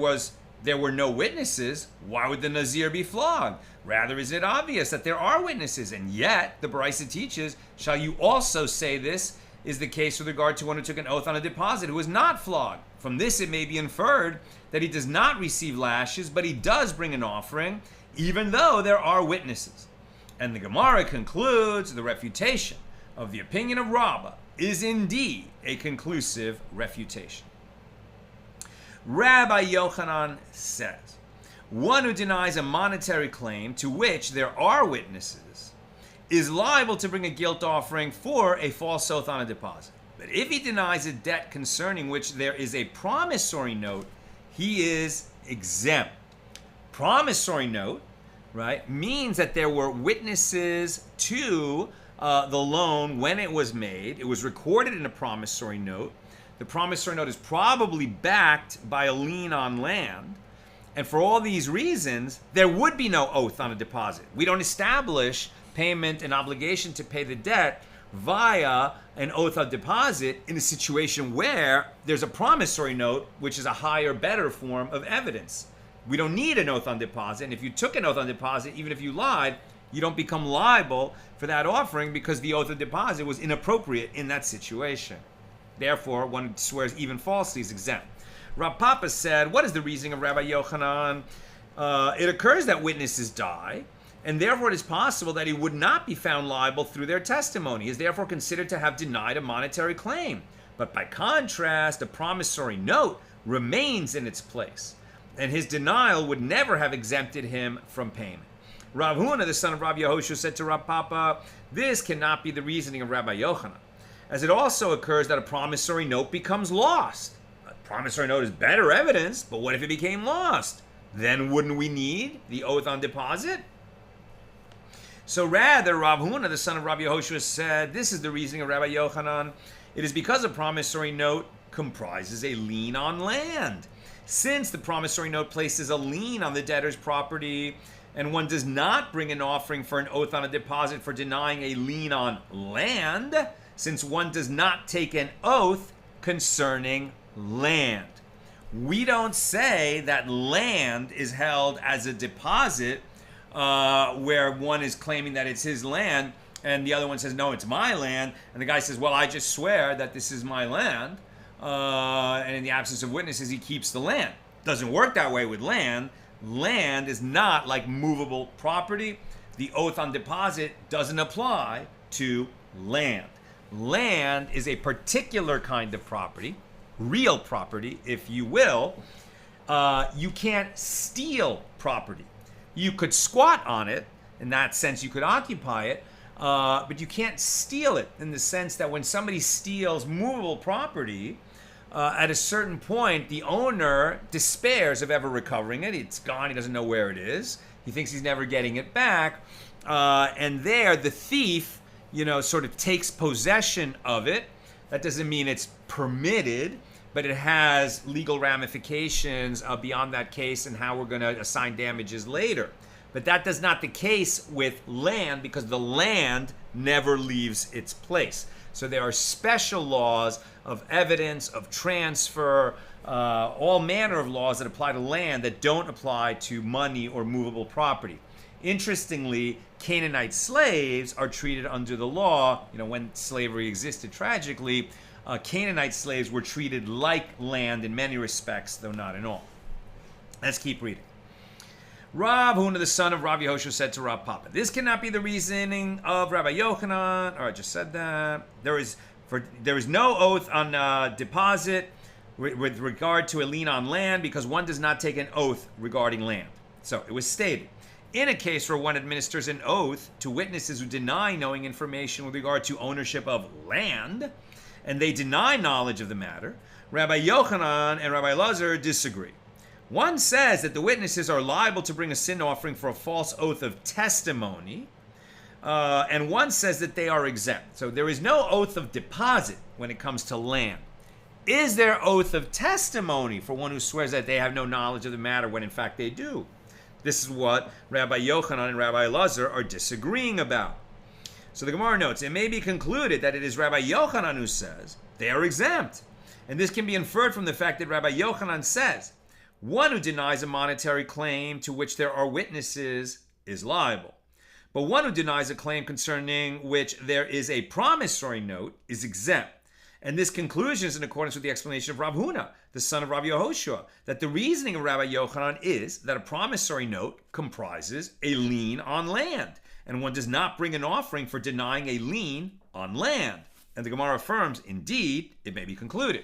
were no witnesses, why would the nazir be flogged? Rather, is it obvious that there are witnesses? And yet, the Baraisa teaches, shall you also say this is the case with regard to one who took an oath on a deposit, who is not flogged? From this, it may be inferred that he does not receive lashes, but he does bring an offering, even though there are witnesses. And the Gemara concludes the refutation of the opinion of Rabbah is indeed a conclusive refutation. Rabbi Yochanan says, one who denies a monetary claim to which there are witnesses is liable to bring a guilt offering for a false oath on a deposit. But if he denies a debt concerning which there is a promissory note, he is exempt. Promissory note, right, means that there were witnesses to the loan when it was made. It was recorded in a promissory note. The promissory note is probably backed by a lien on land. And for all these reasons, there would be no oath on a deposit. We don't establish payment and obligation to pay the debt via an oath on deposit in a situation where there's a promissory note, which is a higher, better form of evidence. We don't need an oath on deposit. And if you took an oath on deposit, even if you lied, you don't become liable for that offering because the oath of deposit was inappropriate in that situation. Therefore, one who swears even falsely is exempt. Rav Papa said, what is the reasoning of Rabbi Yochanan? It occurs that witnesses die, and therefore it is possible that he would not be found liable through their testimony. He is therefore considered to have denied a monetary claim. But by contrast, a promissory note remains in its place, and his denial would never have exempted him from payment. Rav Huna, the son of Rav Yehoshua, said to Rav Papa, this cannot be the reasoning of Rabbi Yochanan, as it also occurs that a promissory note becomes lost. A promissory note is better evidence, but what if it became lost? Then wouldn't we need the oath on deposit? So rather, Rav Huna, the son of Rav Yehoshua, said, this is the reasoning of Rabbi Yochanan. It is because a promissory note comprises a lien on land. Since the promissory note places a lien on the debtor's property, and one does not bring an offering for an oath on a deposit for denying a lien on land, since one does not take an oath concerning land. We don't say that land is held as a deposit where one is claiming that it's his land and the other one says, no, it's my land. And the guy says, well, I just swear that this is my land. And in the absence of witnesses, he keeps the land. Doesn't work that way with land. Land is not like movable property. The oath on deposit doesn't apply to land. Land is a particular kind of property, real property, if you will. You can't steal property. You could squat on it. In that sense, you could occupy it. But you can't steal it in the sense that when somebody steals movable property, at a certain point, the owner despairs of ever recovering it. It's gone. He doesn't know where it is. He thinks he's never getting it back. And there, the thief, sort of takes possession of it. That doesn't mean it's permitted, but it has legal ramifications beyond that case and how we're going to assign damages later. But that is not the case with land because the land never leaves its place. So there are special laws of evidence, of transfer, all manner of laws that apply to land that don't apply to money or movable property. Interestingly, Canaanite slaves are treated under the law. When slavery existed tragically, Canaanite slaves were treated like land in many respects, though not in all. Let's keep reading. Rav Huna, the son of Rav Yehoshua, said to Rav Papa, this cannot be the reasoning of Rabbi Yochanan. I just said that. There is no oath on deposit with regard to a lien on land because one does not take an oath regarding land. So it was stated, in a case where one administers an oath to witnesses who deny knowing information with regard to ownership of land, and they deny knowledge of the matter, Rabbi Yochanan and Rabbi Elazar disagree. One says that the witnesses are liable to bring a sin offering for a false oath of testimony, and one says that they are exempt. So there is no oath of deposit when it comes to land. Is there oath of testimony for one who swears that they have no knowledge of the matter when in fact they do? This is what Rabbi Yochanan and Rabbi Elazar are disagreeing about. So the Gemara notes, it may be concluded that it is Rabbi Yochanan who says they are exempt. And this can be inferred from the fact that Rabbi Yochanan says, one who denies a monetary claim to which there are witnesses is liable. But one who denies a claim concerning which there is a promissory note is exempt. And this conclusion is in accordance with the explanation of Rav Huna, the son of Rav Yehoshua, that the reasoning of Rabbi Yochanan is that a promissory note comprises a lien on land, and one does not bring an offering for denying a lien on land. And the Gemara affirms, indeed, it may be concluded.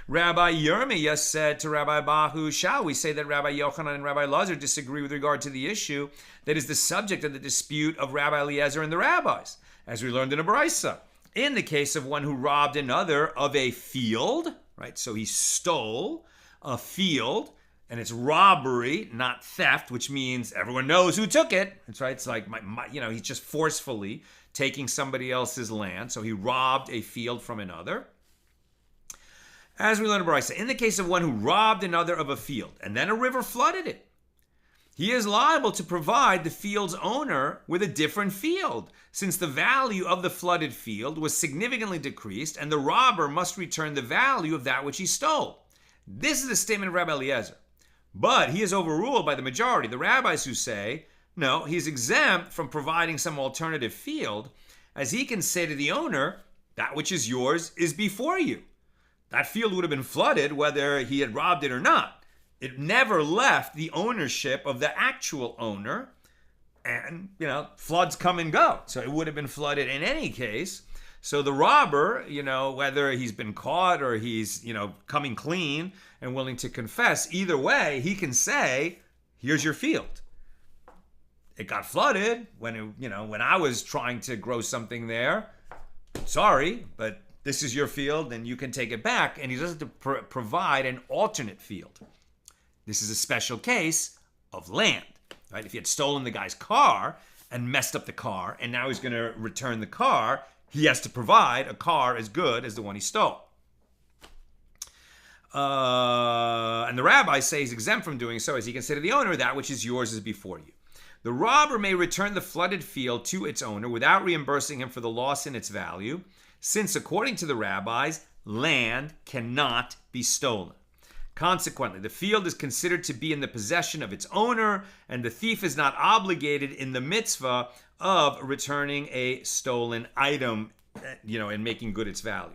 Rabbi Yirmiyah said to Rabbi Bahu, shall we say that Rabbi Yochanan and Rabbi Elazar disagree with regard to the issue that is the subject of the dispute of Rabbi Eliezer and the rabbis, as we learned in a Brisa? In the case of one who robbed another of a field, right? So he stole a field, and it's robbery, not theft, which means everyone knows who took it. That's right. It's like, he's just forcefully taking somebody else's land. So he robbed a field from another. As we learned in Brisa, in the case of one who robbed another of a field, and then a river flooded it, he is liable to provide the field's owner with a different field, since the value of the flooded field was significantly decreased, and the robber must return the value of that which he stole. This is a statement of Rabbi Eliezer. But he is overruled by the majority, the rabbis, who say, no, he's exempt from providing some alternative field, as he can say to the owner, that which is yours is before you. That field would have been flooded whether he had robbed it or not. It never left the ownership of the actual owner, and, floods come and go. So it would have been flooded in any case. So the robber, whether he's been caught or he's, coming clean and willing to confess, either way, he can say, here's your field. It got flooded when I was trying to grow something there. Sorry, but this is your field and you can take it back. And he doesn't have to provide an alternate field. This is a special case of land, right? If he had stolen the guy's car and messed up the car, and now he's going to return the car, he has to provide a car as good as the one he stole. And the rabbis say he's exempt from doing so, as he can say to the owner, that which is yours is before you. The robber may return the flooded field to its owner without reimbursing him for the loss in its value, since according to the rabbis, land cannot be stolen. Consequently, the field is considered to be in the possession of its owner, and the thief is not obligated in the mitzvah of returning a stolen item, and making good its value.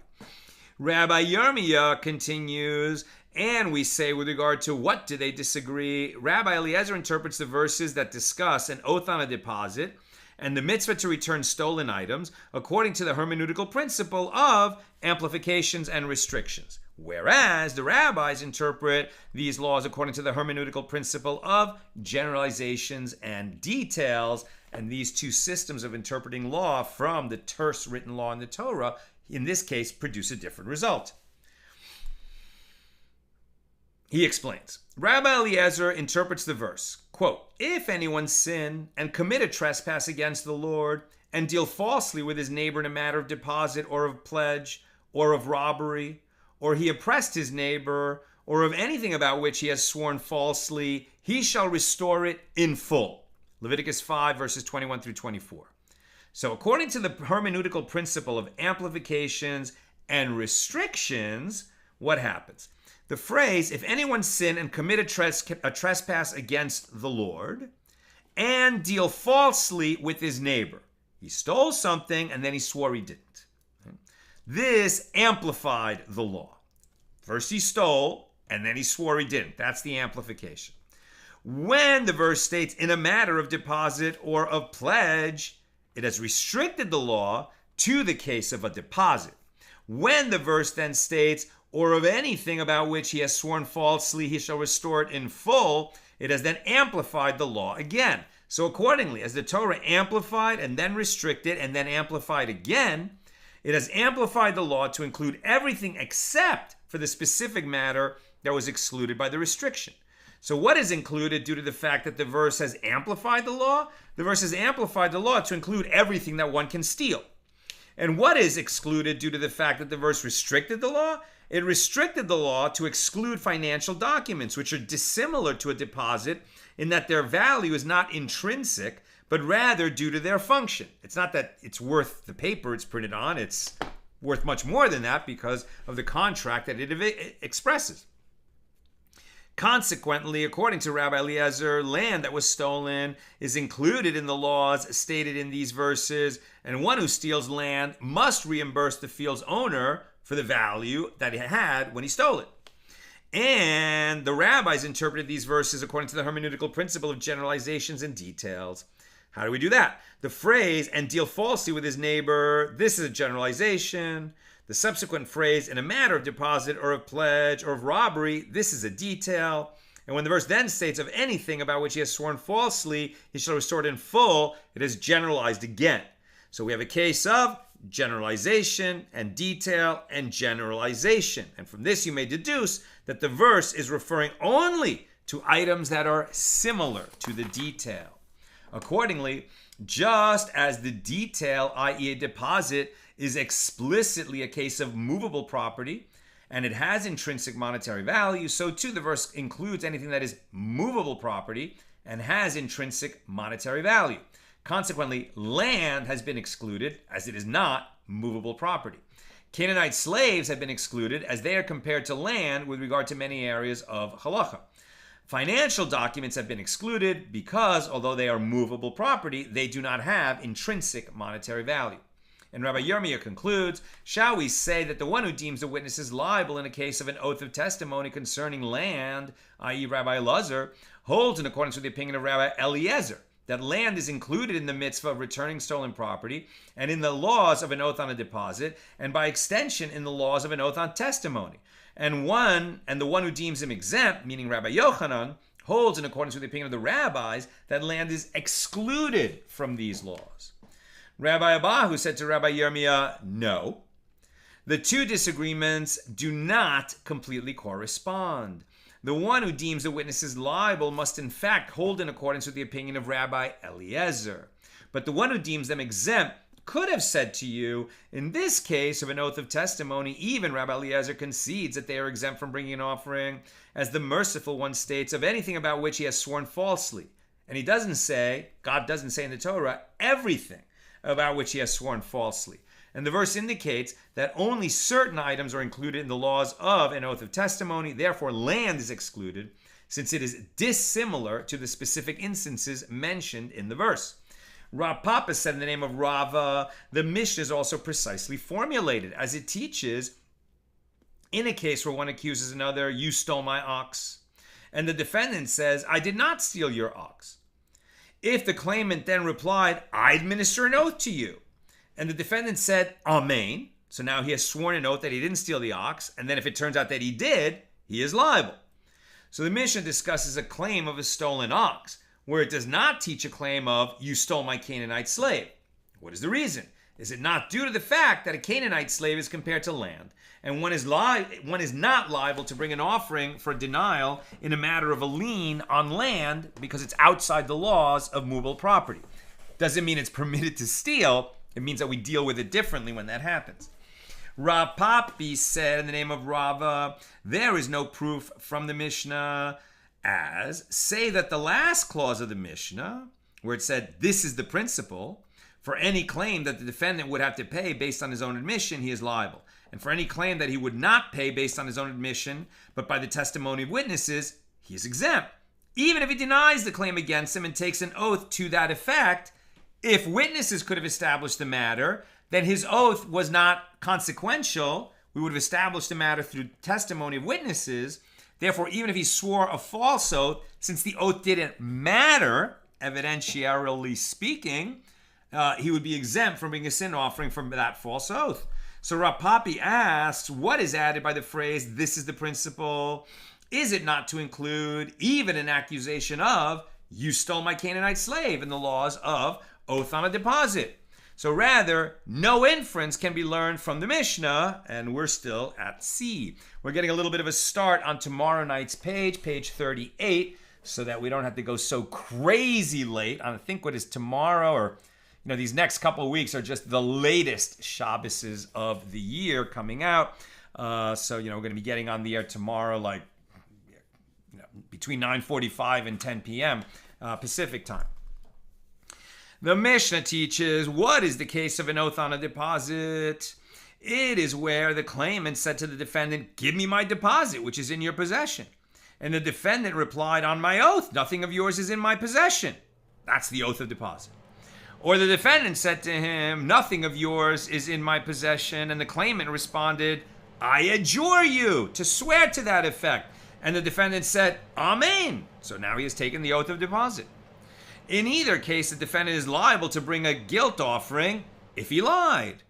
Rabbi Yirmiyah continues, and we say with regard to what do they disagree, Rabbi Eliezer interprets the verses that discuss an oath on a deposit and the mitzvah to return stolen items according to the hermeneutical principle of amplifications and restrictions. Whereas the rabbis interpret these laws according to the hermeneutical principle of generalizations and details. And these two systems of interpreting law from the terse written law in the Torah, in this case, produce a different result. He explains, Rabbi Eliezer interprets the verse, quote, if anyone sin and commit a trespass against the Lord and deal falsely with his neighbor in a matter of deposit or of pledge or of robbery, or he oppressed his neighbor, or of anything about which he has sworn falsely, he shall restore it in full. Leviticus 5, verses 21 through 24. So according to the hermeneutical principle of amplifications and restrictions, what happens? The phrase, if anyone sin and commit a trespass against the Lord and deal falsely with his neighbor. He stole something and then he swore he didn't. This amplified the law. First he stole, and then he swore he didn't. That's the amplification. When the verse states in a matter of deposit or of pledge, it has restricted the law to the case of a deposit. When the verse then states, or of anything about which he has sworn falsely, he shall restore it in full, it has then amplified the law again. So accordingly, as the Torah amplified and then restricted and then amplified again, it has amplified the law to include everything except for the specific matter that was excluded by the restriction. So what is included due to the fact that the verse has amplified the law? The verse has amplified the law to include everything that one can steal. And what is excluded due to the fact that the verse restricted the law? It restricted the law to exclude financial documents, which are dissimilar to a deposit in that their value is not intrinsic, but rather due to their function. It's not that it's worth the paper it's printed on. It's worth much more than that because of the contract that it expresses. Consequently, according to Rabbi Eliezer, land that was stolen is included in the laws stated in these verses, and one who steals land must reimburse the field's owner for the value that he had when he stole it. And the rabbis interpreted these verses according to the hermeneutical principle of generalizations and details. How do we do that? The phrase, and deal falsely with his neighbor, this is a generalization. The subsequent phrase, in a matter of deposit or of pledge or of robbery, this is a detail. And when the verse then states of anything about which he has sworn falsely, he shall restore it in full, it is generalized again. So we have a case of generalization and detail and generalization. And from this you may deduce that the verse is referring only to items that are similar to the detail. Accordingly, just as the detail, i.e. a deposit, is explicitly a case of movable property, and it has intrinsic monetary value, so too the verse includes anything that is movable property and has intrinsic monetary value. Consequently, land has been excluded as it is not movable property. Canaanite slaves have been excluded as they are compared to land with regard to many areas of halacha. Financial documents have been excluded because, although they are movable property, they do not have intrinsic monetary value. And Rabbi Yirmiyah concludes, shall we say that the one who deems the witnesses liable in a case of an oath of testimony concerning land, i.e. Rabbi Elazar, holds in accordance with the opinion of Rabbi Eliezer, that land is included in the mitzvah of returning stolen property and in the laws of an oath on a deposit, and by extension in the laws of an oath on testimony. And the one who deems him exempt, meaning Rabbi Yochanan, holds in accordance with the opinion of the rabbis that land is excluded from these laws. Rabbi Abahu said to Rabbi Yirmiyah, no. The two disagreements do not completely correspond. The one who deems the witnesses liable must in fact hold in accordance with the opinion of Rabbi Eliezer. But the one who deems them exempt could have said to you, in this case of an oath of testimony, even Rabbi Eliezer concedes that they are exempt from bringing an offering, as the merciful one states, of anything about which he has sworn falsely. And he doesn't say, God doesn't say in the Torah, everything about which he has sworn falsely. And the verse indicates that only certain items are included in the laws of an oath of testimony. Therefore, land is excluded, since it is dissimilar to the specific instances mentioned in the verse. Rav Papa said in the name of Rava, the Mishna is also precisely formulated, as it teaches in a case where one accuses another, you stole my ox, and the defendant says, I did not steal your ox. If the claimant then replied, I administer an oath to you, and the defendant said, Amen, so now he has sworn an oath that he didn't steal the ox, and then if it turns out that he did, he is liable. So the Mishnah discusses a claim of a stolen ox, where it does not teach a claim of, you stole my Canaanite slave. What is the reason? Is it not due to the fact that a Canaanite slave is compared to land, and one is not liable to bring an offering for denial in a matter of a lien on land because it's outside the laws of movable property? Doesn't mean it's permitted to steal. It means that we deal with it differently when that happens. Rav Papi said in the name of Rava, there is no proof from the Mishnah, as say that the last clause of the Mishnah, where it said, this is the principle, for any claim that the defendant would have to pay based on his own admission, he is liable. And for any claim that he would not pay based on his own admission, but by the testimony of witnesses, he is exempt. Even if he denies the claim against him and takes an oath to that effect, if witnesses could have established the matter, then his oath was not consequential. We would have established the matter through testimony of witnesses. Therefore, even if he swore a false oath, since the oath didn't matter, evidentiarily speaking, he would be exempt from bringing a sin offering from that false oath. So Rav Papi asks, what is added by the phrase, this is the principle? Is it not to include even an accusation of, you stole my Canaanite slave in the laws of oath on a deposit? So rather, no inference can be learned from the Mishnah, and we're still at C. We're getting a little bit of a start on tomorrow night's page 38, so that we don't have to go so crazy late. I think what is tomorrow, or these next couple of weeks are just the latest Shabbos of the year coming out. So we're going to be getting on the air tomorrow, like between 9:45 and 10 p.m. Pacific time. The Mishnah teaches, what is the case of an oath on a deposit? It is where the claimant said to the defendant, give me my deposit, which is in your possession. And the defendant replied, on my oath, nothing of yours is in my possession. That's the oath of deposit. Or the defendant said to him, nothing of yours is in my possession. And the claimant responded, I adjure you to swear to that effect. And the defendant said, Amen. So now he has taken the oath of deposit. In either case, the defendant is liable to bring a guilt offering if he lied.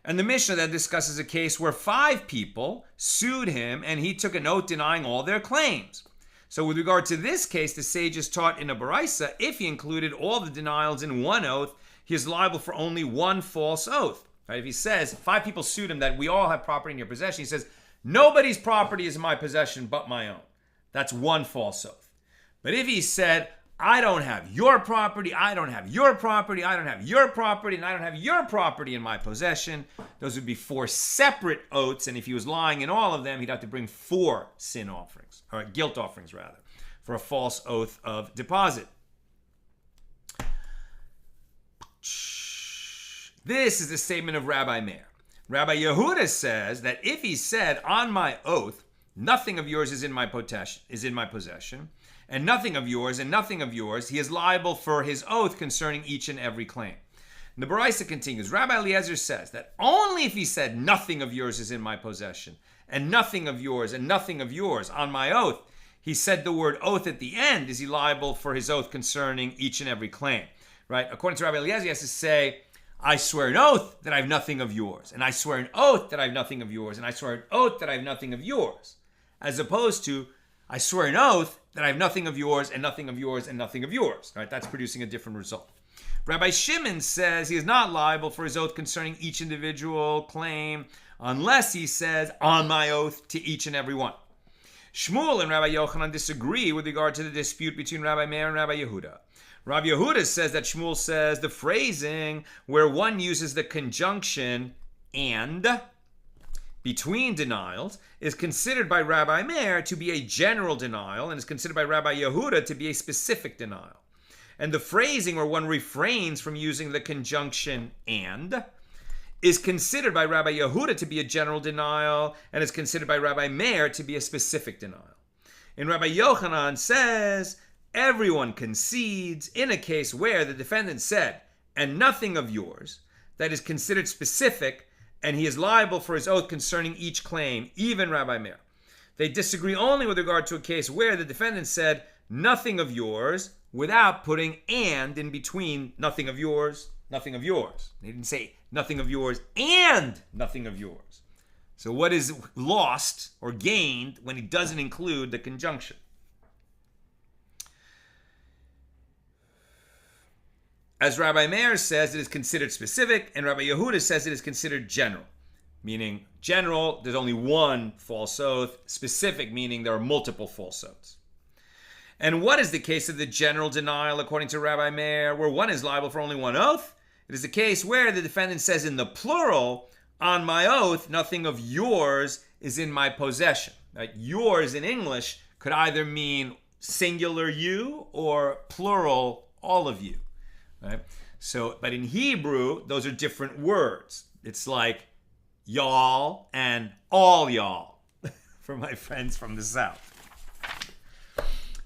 And the Mishnah then discusses a case where 5 people sued him and he took an oath denying all their claims. So with regard to this case, the sages taught in a Baraisa, if he included all the denials in one oath, he is liable for only one false oath. Right? If he says 5 people sued him that we all have property in your possession, he says, nobody's property is in my possession but my own. That's one false oath. But if he said, I don't have your property, I don't have your property, I don't have your property, and I don't have your property in my possession, those would be 4 separate oaths, and if he was lying in all of them, he'd have to bring 4 sin offerings, or guilt offerings rather, for a false oath of deposit. This is the statement of Rabbi Meir. Rabbi Yehuda says that if he said, on my oath, nothing of yours is in my possession, and nothing of yours, and nothing of yours, he is liable for his oath concerning each and every claim. And the Baraisa continues, Rabbi Eliezer says that only if he said nothing of yours is in my possession, and nothing of yours, and nothing of yours on my oath, he said the word oath at the end, is he liable for his oath concerning each and every claim. Right? According to Rabbi Eliezer, he has to say, I swear an oath that I have nothing of yours, and I swear an oath that I have nothing of yours, and I swear an oath that I have nothing of yours, as opposed to, I swear an oath that I have nothing of yours, and nothing of yours, and nothing of yours. Right? That's producing a different result. Rabbi Shimon says he is not liable for his oath concerning each individual claim unless he says, on my oath, to each and every one. Shmuel and Rabbi Yochanan disagree with regard to the dispute between Rabbi Meir and Rabbi Yehuda. Rabbi Yehuda says that Shmuel says the phrasing where one uses the conjunction and between denials is considered by Rabbi Meir to be a general denial and is considered by Rabbi Yehuda to be a specific denial. And the phrasing where one refrains from using the conjunction and is considered by Rabbi Yehuda to be a general denial and is considered by Rabbi Meir to be a specific denial. And Rabbi Yochanan says everyone concedes in a case where the defendant said, and nothing of yours, that is considered specific, and he is liable for his oath concerning each claim, even Rabbi Meir. They disagree only with regard to a case where the defendant said, nothing of yours, without putting and in between nothing of yours, nothing of yours. They didn't say nothing of yours and nothing of yours. So what is lost or gained when he doesn't include the conjunction? As Rabbi Meir says, it is considered specific, and Rabbi Yehuda says it is considered general. Meaning general, there's only one false oath. Specific, meaning there are multiple false oaths. And what is the case of the general denial according to Rabbi Meir, where one is liable for only one oath? It is the case where the defendant says in the plural, on my oath, nothing of yours is in my possession. Right? Yours in English could either mean singular you or plural all of you. Right? So, but in Hebrew, those are different words. It's like y'all and all y'all for my friends from the South.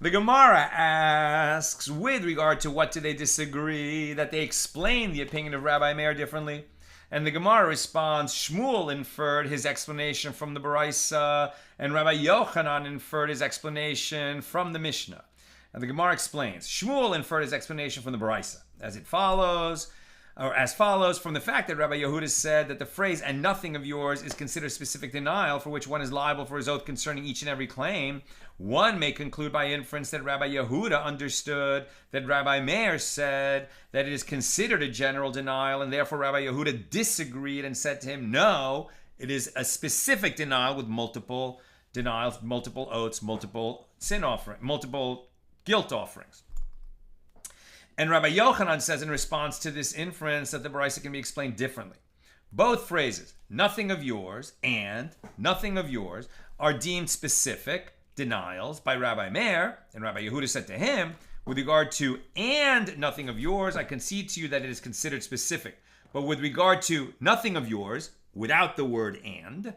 The Gemara asks, with regard to what do they disagree, that they explain the opinion of Rabbi Meir differently. And the Gemara responds, Shmuel inferred his explanation from the Baraisa, and Rabbi Yochanan inferred his explanation from the Mishnah. And the Gemara explains, Shmuel inferred his explanation from the Baraisa, as it follows. or as follows: from the fact that Rabbi Yehuda said that the phrase "and nothing of yours" is considered specific denial for which one is liable for his oath concerning each and every claim, one may conclude by inference that Rabbi Yehuda understood that Rabbi Meir said that it is considered a general denial, and therefore Rabbi Yehuda disagreed and said to him, no, it is a specific denial with multiple denials, multiple oaths, multiple sin offering, multiple guilt offerings. And Rabbi Yochanan says in response to this inference that the Baraisa can be explained differently. Both phrases, nothing of yours and nothing of yours, are deemed specific denials by Rabbi Meir, and Rabbi Yehuda said to him, with regard to and nothing of yours, I concede to you that it is considered specific. But with regard to nothing of yours, without the word and,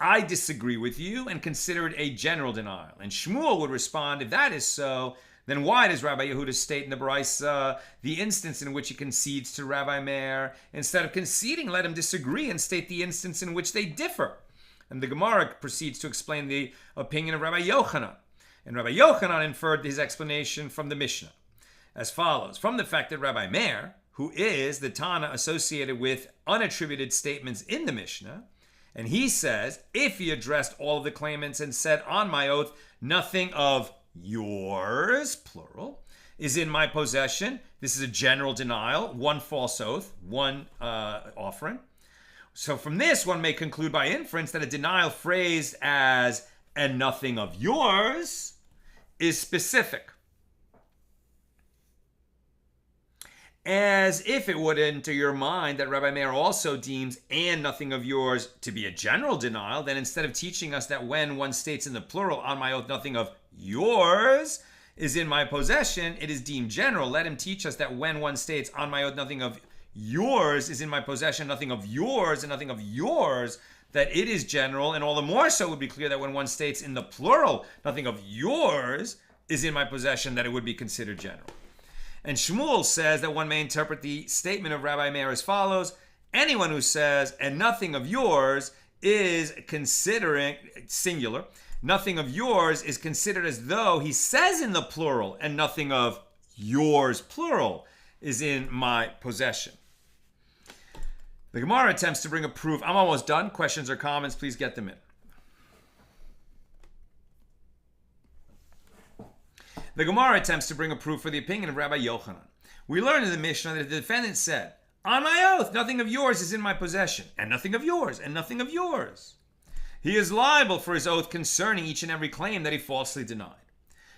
I disagree with you and consider it a general denial. And Shmuel would respond, if that is so, then why does Rabbi Yehuda state in the Baraisa the instance in which he concedes to Rabbi Meir? Instead of conceding, let him disagree and state the instance in which they differ. And the Gemara proceeds to explain the opinion of Rabbi Yochanan. And Rabbi Yochanan inferred his explanation from the Mishnah as follows: from the fact that Rabbi Meir, who is the Tana associated with unattributed statements in the Mishnah, and he says, if he addressed all of the claimants and said, on my oath, nothing of yours, plural, is in my possession. This is a general denial, one false oath, one offering. So from this, one may conclude by inference that a denial phrased as, and nothing of yours, is specific. As if it would enter your mind that Rabbi Meir also deems and nothing of yours to be a general denial, then instead of teaching us that when one states in the plural, on my oath, nothing of yours is in my possession, it is deemed general. Let him teach us that when one states, on my oath, nothing of yours is in my possession, nothing of yours and nothing of yours, that it is general. And all the more so would be clear that when one states in the plural, nothing of yours is in my possession, that it would be considered general. And Shmuel says that one may interpret the statement of Rabbi Meir as follows: anyone who says, and nothing of yours is considering, singular, nothing of yours is considered as though he says in the plural, and nothing of yours, plural, is in my possession. The Gemara attempts to bring a proof. I'm almost done. Questions or comments, please get them in. The Gemara attempts to bring a proof for the opinion of Rabbi Yochanan. We learn in the Mishnah that the defendant said, on my oath, nothing of yours is in my possession, and nothing of yours, and nothing of yours. He is liable for his oath concerning each and every claim that he falsely denied.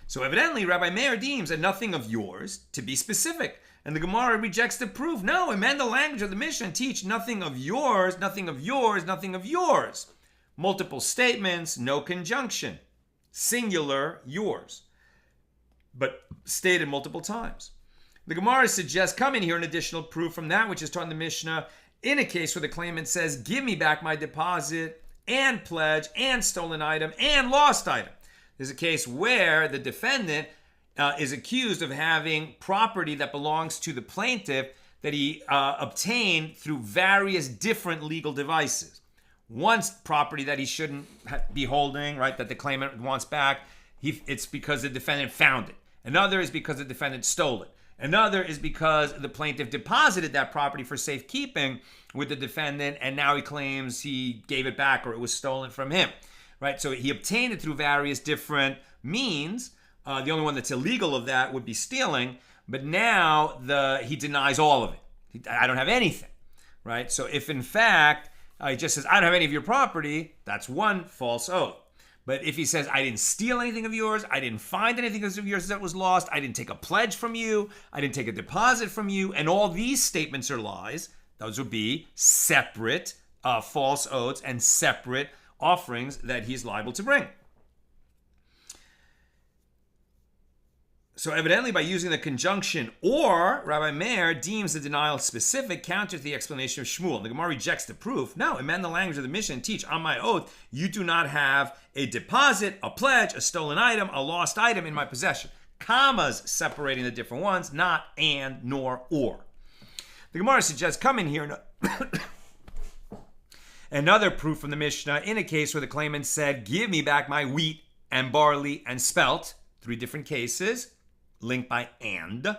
So evidently, Rabbi Meir deems a nothing of yours to be specific, and the Gemara rejects the proof. No, amend the language of the Mishnah and teach nothing of yours, nothing of yours, nothing of yours. Multiple statements, no conjunction. Singular, yours, but stated multiple times. The Gemara suggests come in here an additional proof from that which is taught in the Mishnah in a case where the claimant says, give me back my deposit and pledge and stolen item and lost item. There's a case where the defendant is accused of having property that belongs to the plaintiff that he obtained through various different legal devices. One property that he shouldn't be holding, right, that the claimant wants back, it's because the defendant found it. Another is because the defendant stole it. Another is because the plaintiff deposited that property for safekeeping with the defendant, and now he claims he gave it back or it was stolen from him, right? So he obtained it through various different means. The only one that's illegal of that would be stealing, but now he denies all of it. I don't have anything, right? So if in fact he just says, I don't have any of your property, that's one false oath. But if he says, I didn't steal anything of yours, I didn't find anything of yours that was lost, I didn't take a pledge from you, I didn't take a deposit from you, and all these statements are lies, those would be separate false oaths and separate offerings that he's liable to bring. So evidently by using the conjunction or, Rabbi Meir deems the denial specific counter to the explanation of Shmuel. The Gemara rejects the proof. No, amend the language of the Mishnah and teach, on my oath, you do not have a deposit, a pledge, a stolen item, a lost item in my possession. Commas separating the different ones, not and, nor, or. The Gemara suggests, come in here, another proof from the Mishnah in a case where the claimant said, give me back my wheat and barley and spelt, 3 different cases, linked by and.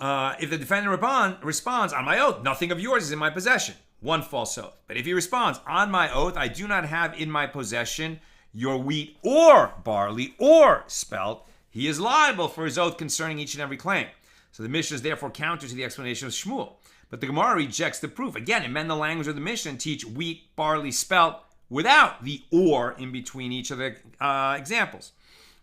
If the defendant responds, on my oath, nothing of yours is in my possession, one false oath. But if he responds, on my oath, I do not have in my possession your wheat or barley or spelt, he is liable for his oath concerning each and every claim. So the Mishnah is therefore counter to the explanation of Shmuel. But the Gemara rejects the proof. Again, amend the language of the Mishnah and teach wheat, barley, spelt without the or in between each of the examples.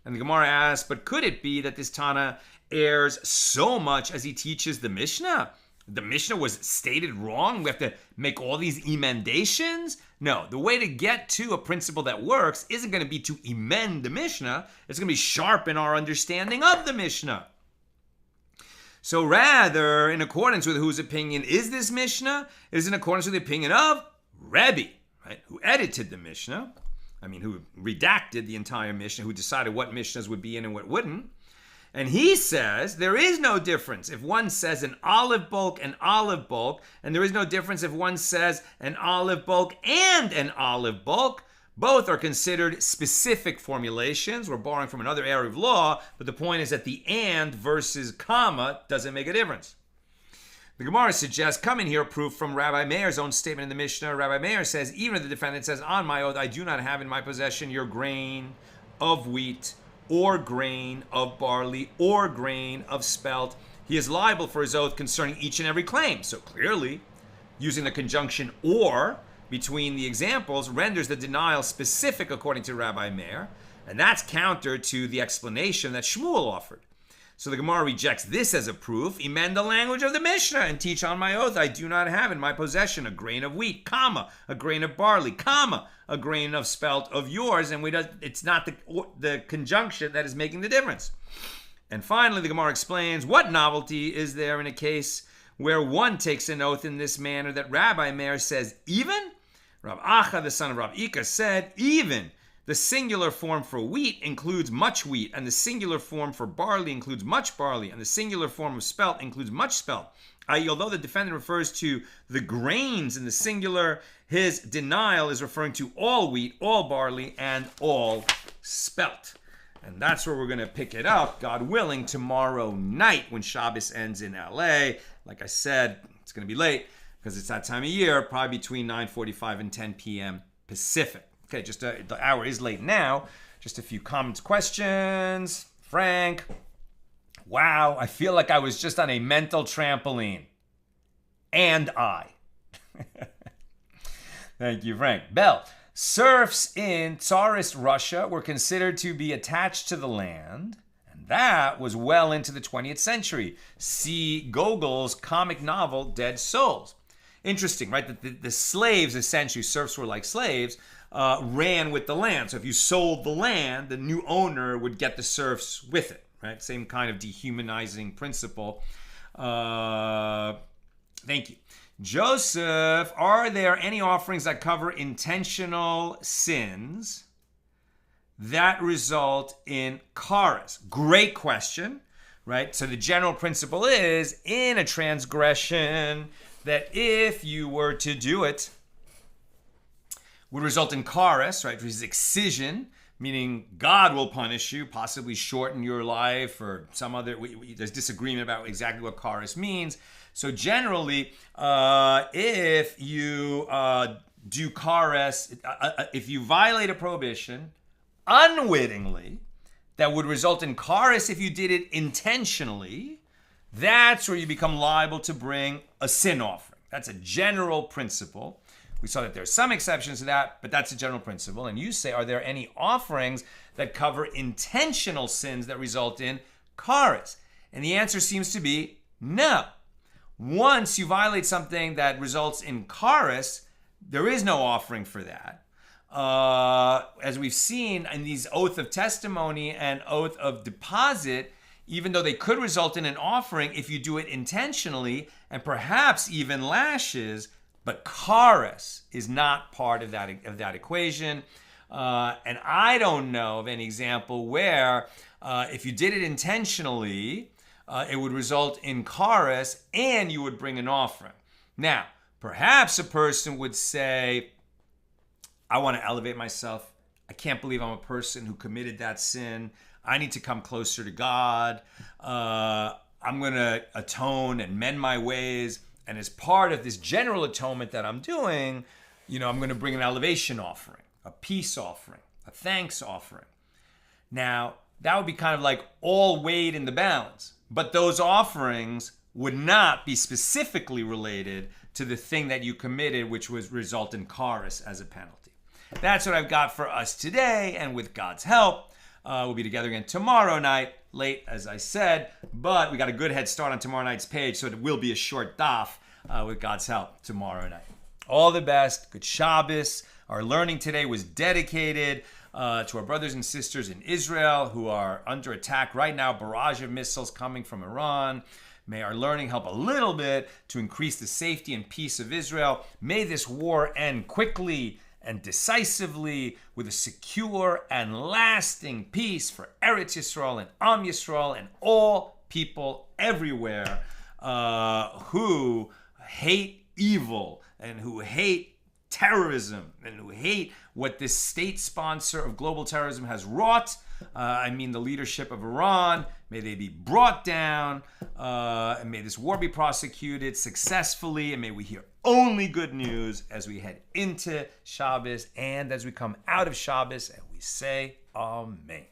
And the Gemara asks, but could it be that this Tana errs so much as he teaches the Mishnah? The Mishnah was stated wrong? We have to make all these emendations? No, the way to get to a principle that works isn't going to be to emend the Mishnah. It's going to be sharpen our understanding of the Mishnah. So rather, in accordance with whose opinion is this Mishnah? It is in accordance with the opinion of Rebbe, right, who edited the Mishnah. Who redacted the entire Mishnah, who decided what Mishnahs would be in and what wouldn't. And he says there is no difference if one says an olive bulk, and there is no difference if one says an olive bulk and an olive bulk. Both are considered specific formulations. We're borrowing from another area of law, but the point is that the and versus comma doesn't make a difference. The Gemara suggests, come in here, proof from Rabbi Meir's own statement in the Mishnah. Rabbi Meir says, even if the defendant says, on my oath, I do not have in my possession your grain of wheat, or grain of barley, or grain of spelt, he is liable for his oath concerning each and every claim. So clearly, using the conjunction or between the examples renders the denial specific according to Rabbi Meir, and that's counter to the explanation that Shmuel offered. So the Gemara rejects this as a proof. Emend the language of the Mishnah and teach on my oath, I do not have in my possession a grain of wheat, comma, a grain of barley, comma, a grain of spelt of yours, and it's not the conjunction that is making the difference. And finally, the Gemara explains, what novelty is there in a case where one takes an oath in this manner that Rabbi Meir says even? Rav Acha, the son of Rav Ika, said even. The singular form for wheat includes much wheat, and the singular form for barley includes much barley, and the singular form of spelt includes much spelt. I.e., although the defendant refers to the grains in the singular, his denial is referring to all wheat, all barley, and all spelt. And that's where we're going to pick it up, God willing, tomorrow night when Shabbos ends in LA. Like I said, it's going to be late because it's that time of year, probably between 9:45 and 10 p.m. Pacific. Okay, the hour is late now. Just a few comments, questions. Frank, wow, I feel like I was just on a mental trampoline. And I. Thank you, Frank. Bell, serfs in Tsarist Russia were considered to be attached to the land, and that was well into the 20th century. See Gogol's comic novel, Dead Souls. Interesting, right? The slaves, essentially, serfs were like slaves, ran with the land. So if you sold the land, the new owner would get the serfs with it, right? Same kind of dehumanizing principle. Thank you. Joseph, are there any offerings that cover intentional sins that result in karas? Great question, right? So the general principle is, in a transgression, that if you were to do it, would result in karas, right, which is excision, meaning God will punish you, possibly shorten your life, or some other, there's disagreement about exactly what karas means. So generally, if you do karas, if you violate a prohibition unwittingly, that would result in karas if you did it intentionally, that's where you become liable to bring a sin offering. That's a general principle. We saw that there are some exceptions to that, but that's a general principle. And you say, are there any offerings that cover intentional sins that result in karas? And the answer seems to be no. Once you violate something that results in karas, there is no offering for that. As we've seen in these oath of testimony and oath of deposit, even though they could result in an offering if you do it intentionally, and perhaps even lashes, but karas is not part of that equation. And I don't know of any example where if you did it intentionally, it would result in karas and you would bring an offering. Now, perhaps a person would say, I want to elevate myself. I can't believe I'm a person who committed that sin. I need to come closer to God. I'm going to atone and mend my ways. And as part of this general atonement that I'm doing, I'm going to bring an elevation offering, a peace offering, a thanks offering. Now, that would be kind of like all weighed in the balance. But those offerings would not be specifically related to the thing that you committed, which was result in charis as a penalty. That's what I've got for us today. And with God's help, we'll be together again tomorrow night, late as I said, but we got a good head start on tomorrow night's page, so it will be a short daf with God's help tomorrow night. All the best. Good Shabbos. Our learning today was dedicated to our brothers and sisters in Israel who are under attack right now, barrage of missiles coming from Iran. May our learning help a little bit to increase the safety and peace of Israel. May this war end quickly and decisively with a secure and lasting peace for Eretz Yisrael and Am Yisrael and all people everywhere who hate evil and who hate terrorism and who hate what this state sponsor of global terrorism has wrought. I mean the leadership of Iran. May they be brought down, and may this war be prosecuted successfully, and may we hear only good news as we head into Shabbos and as we come out of Shabbos, and we say Amen.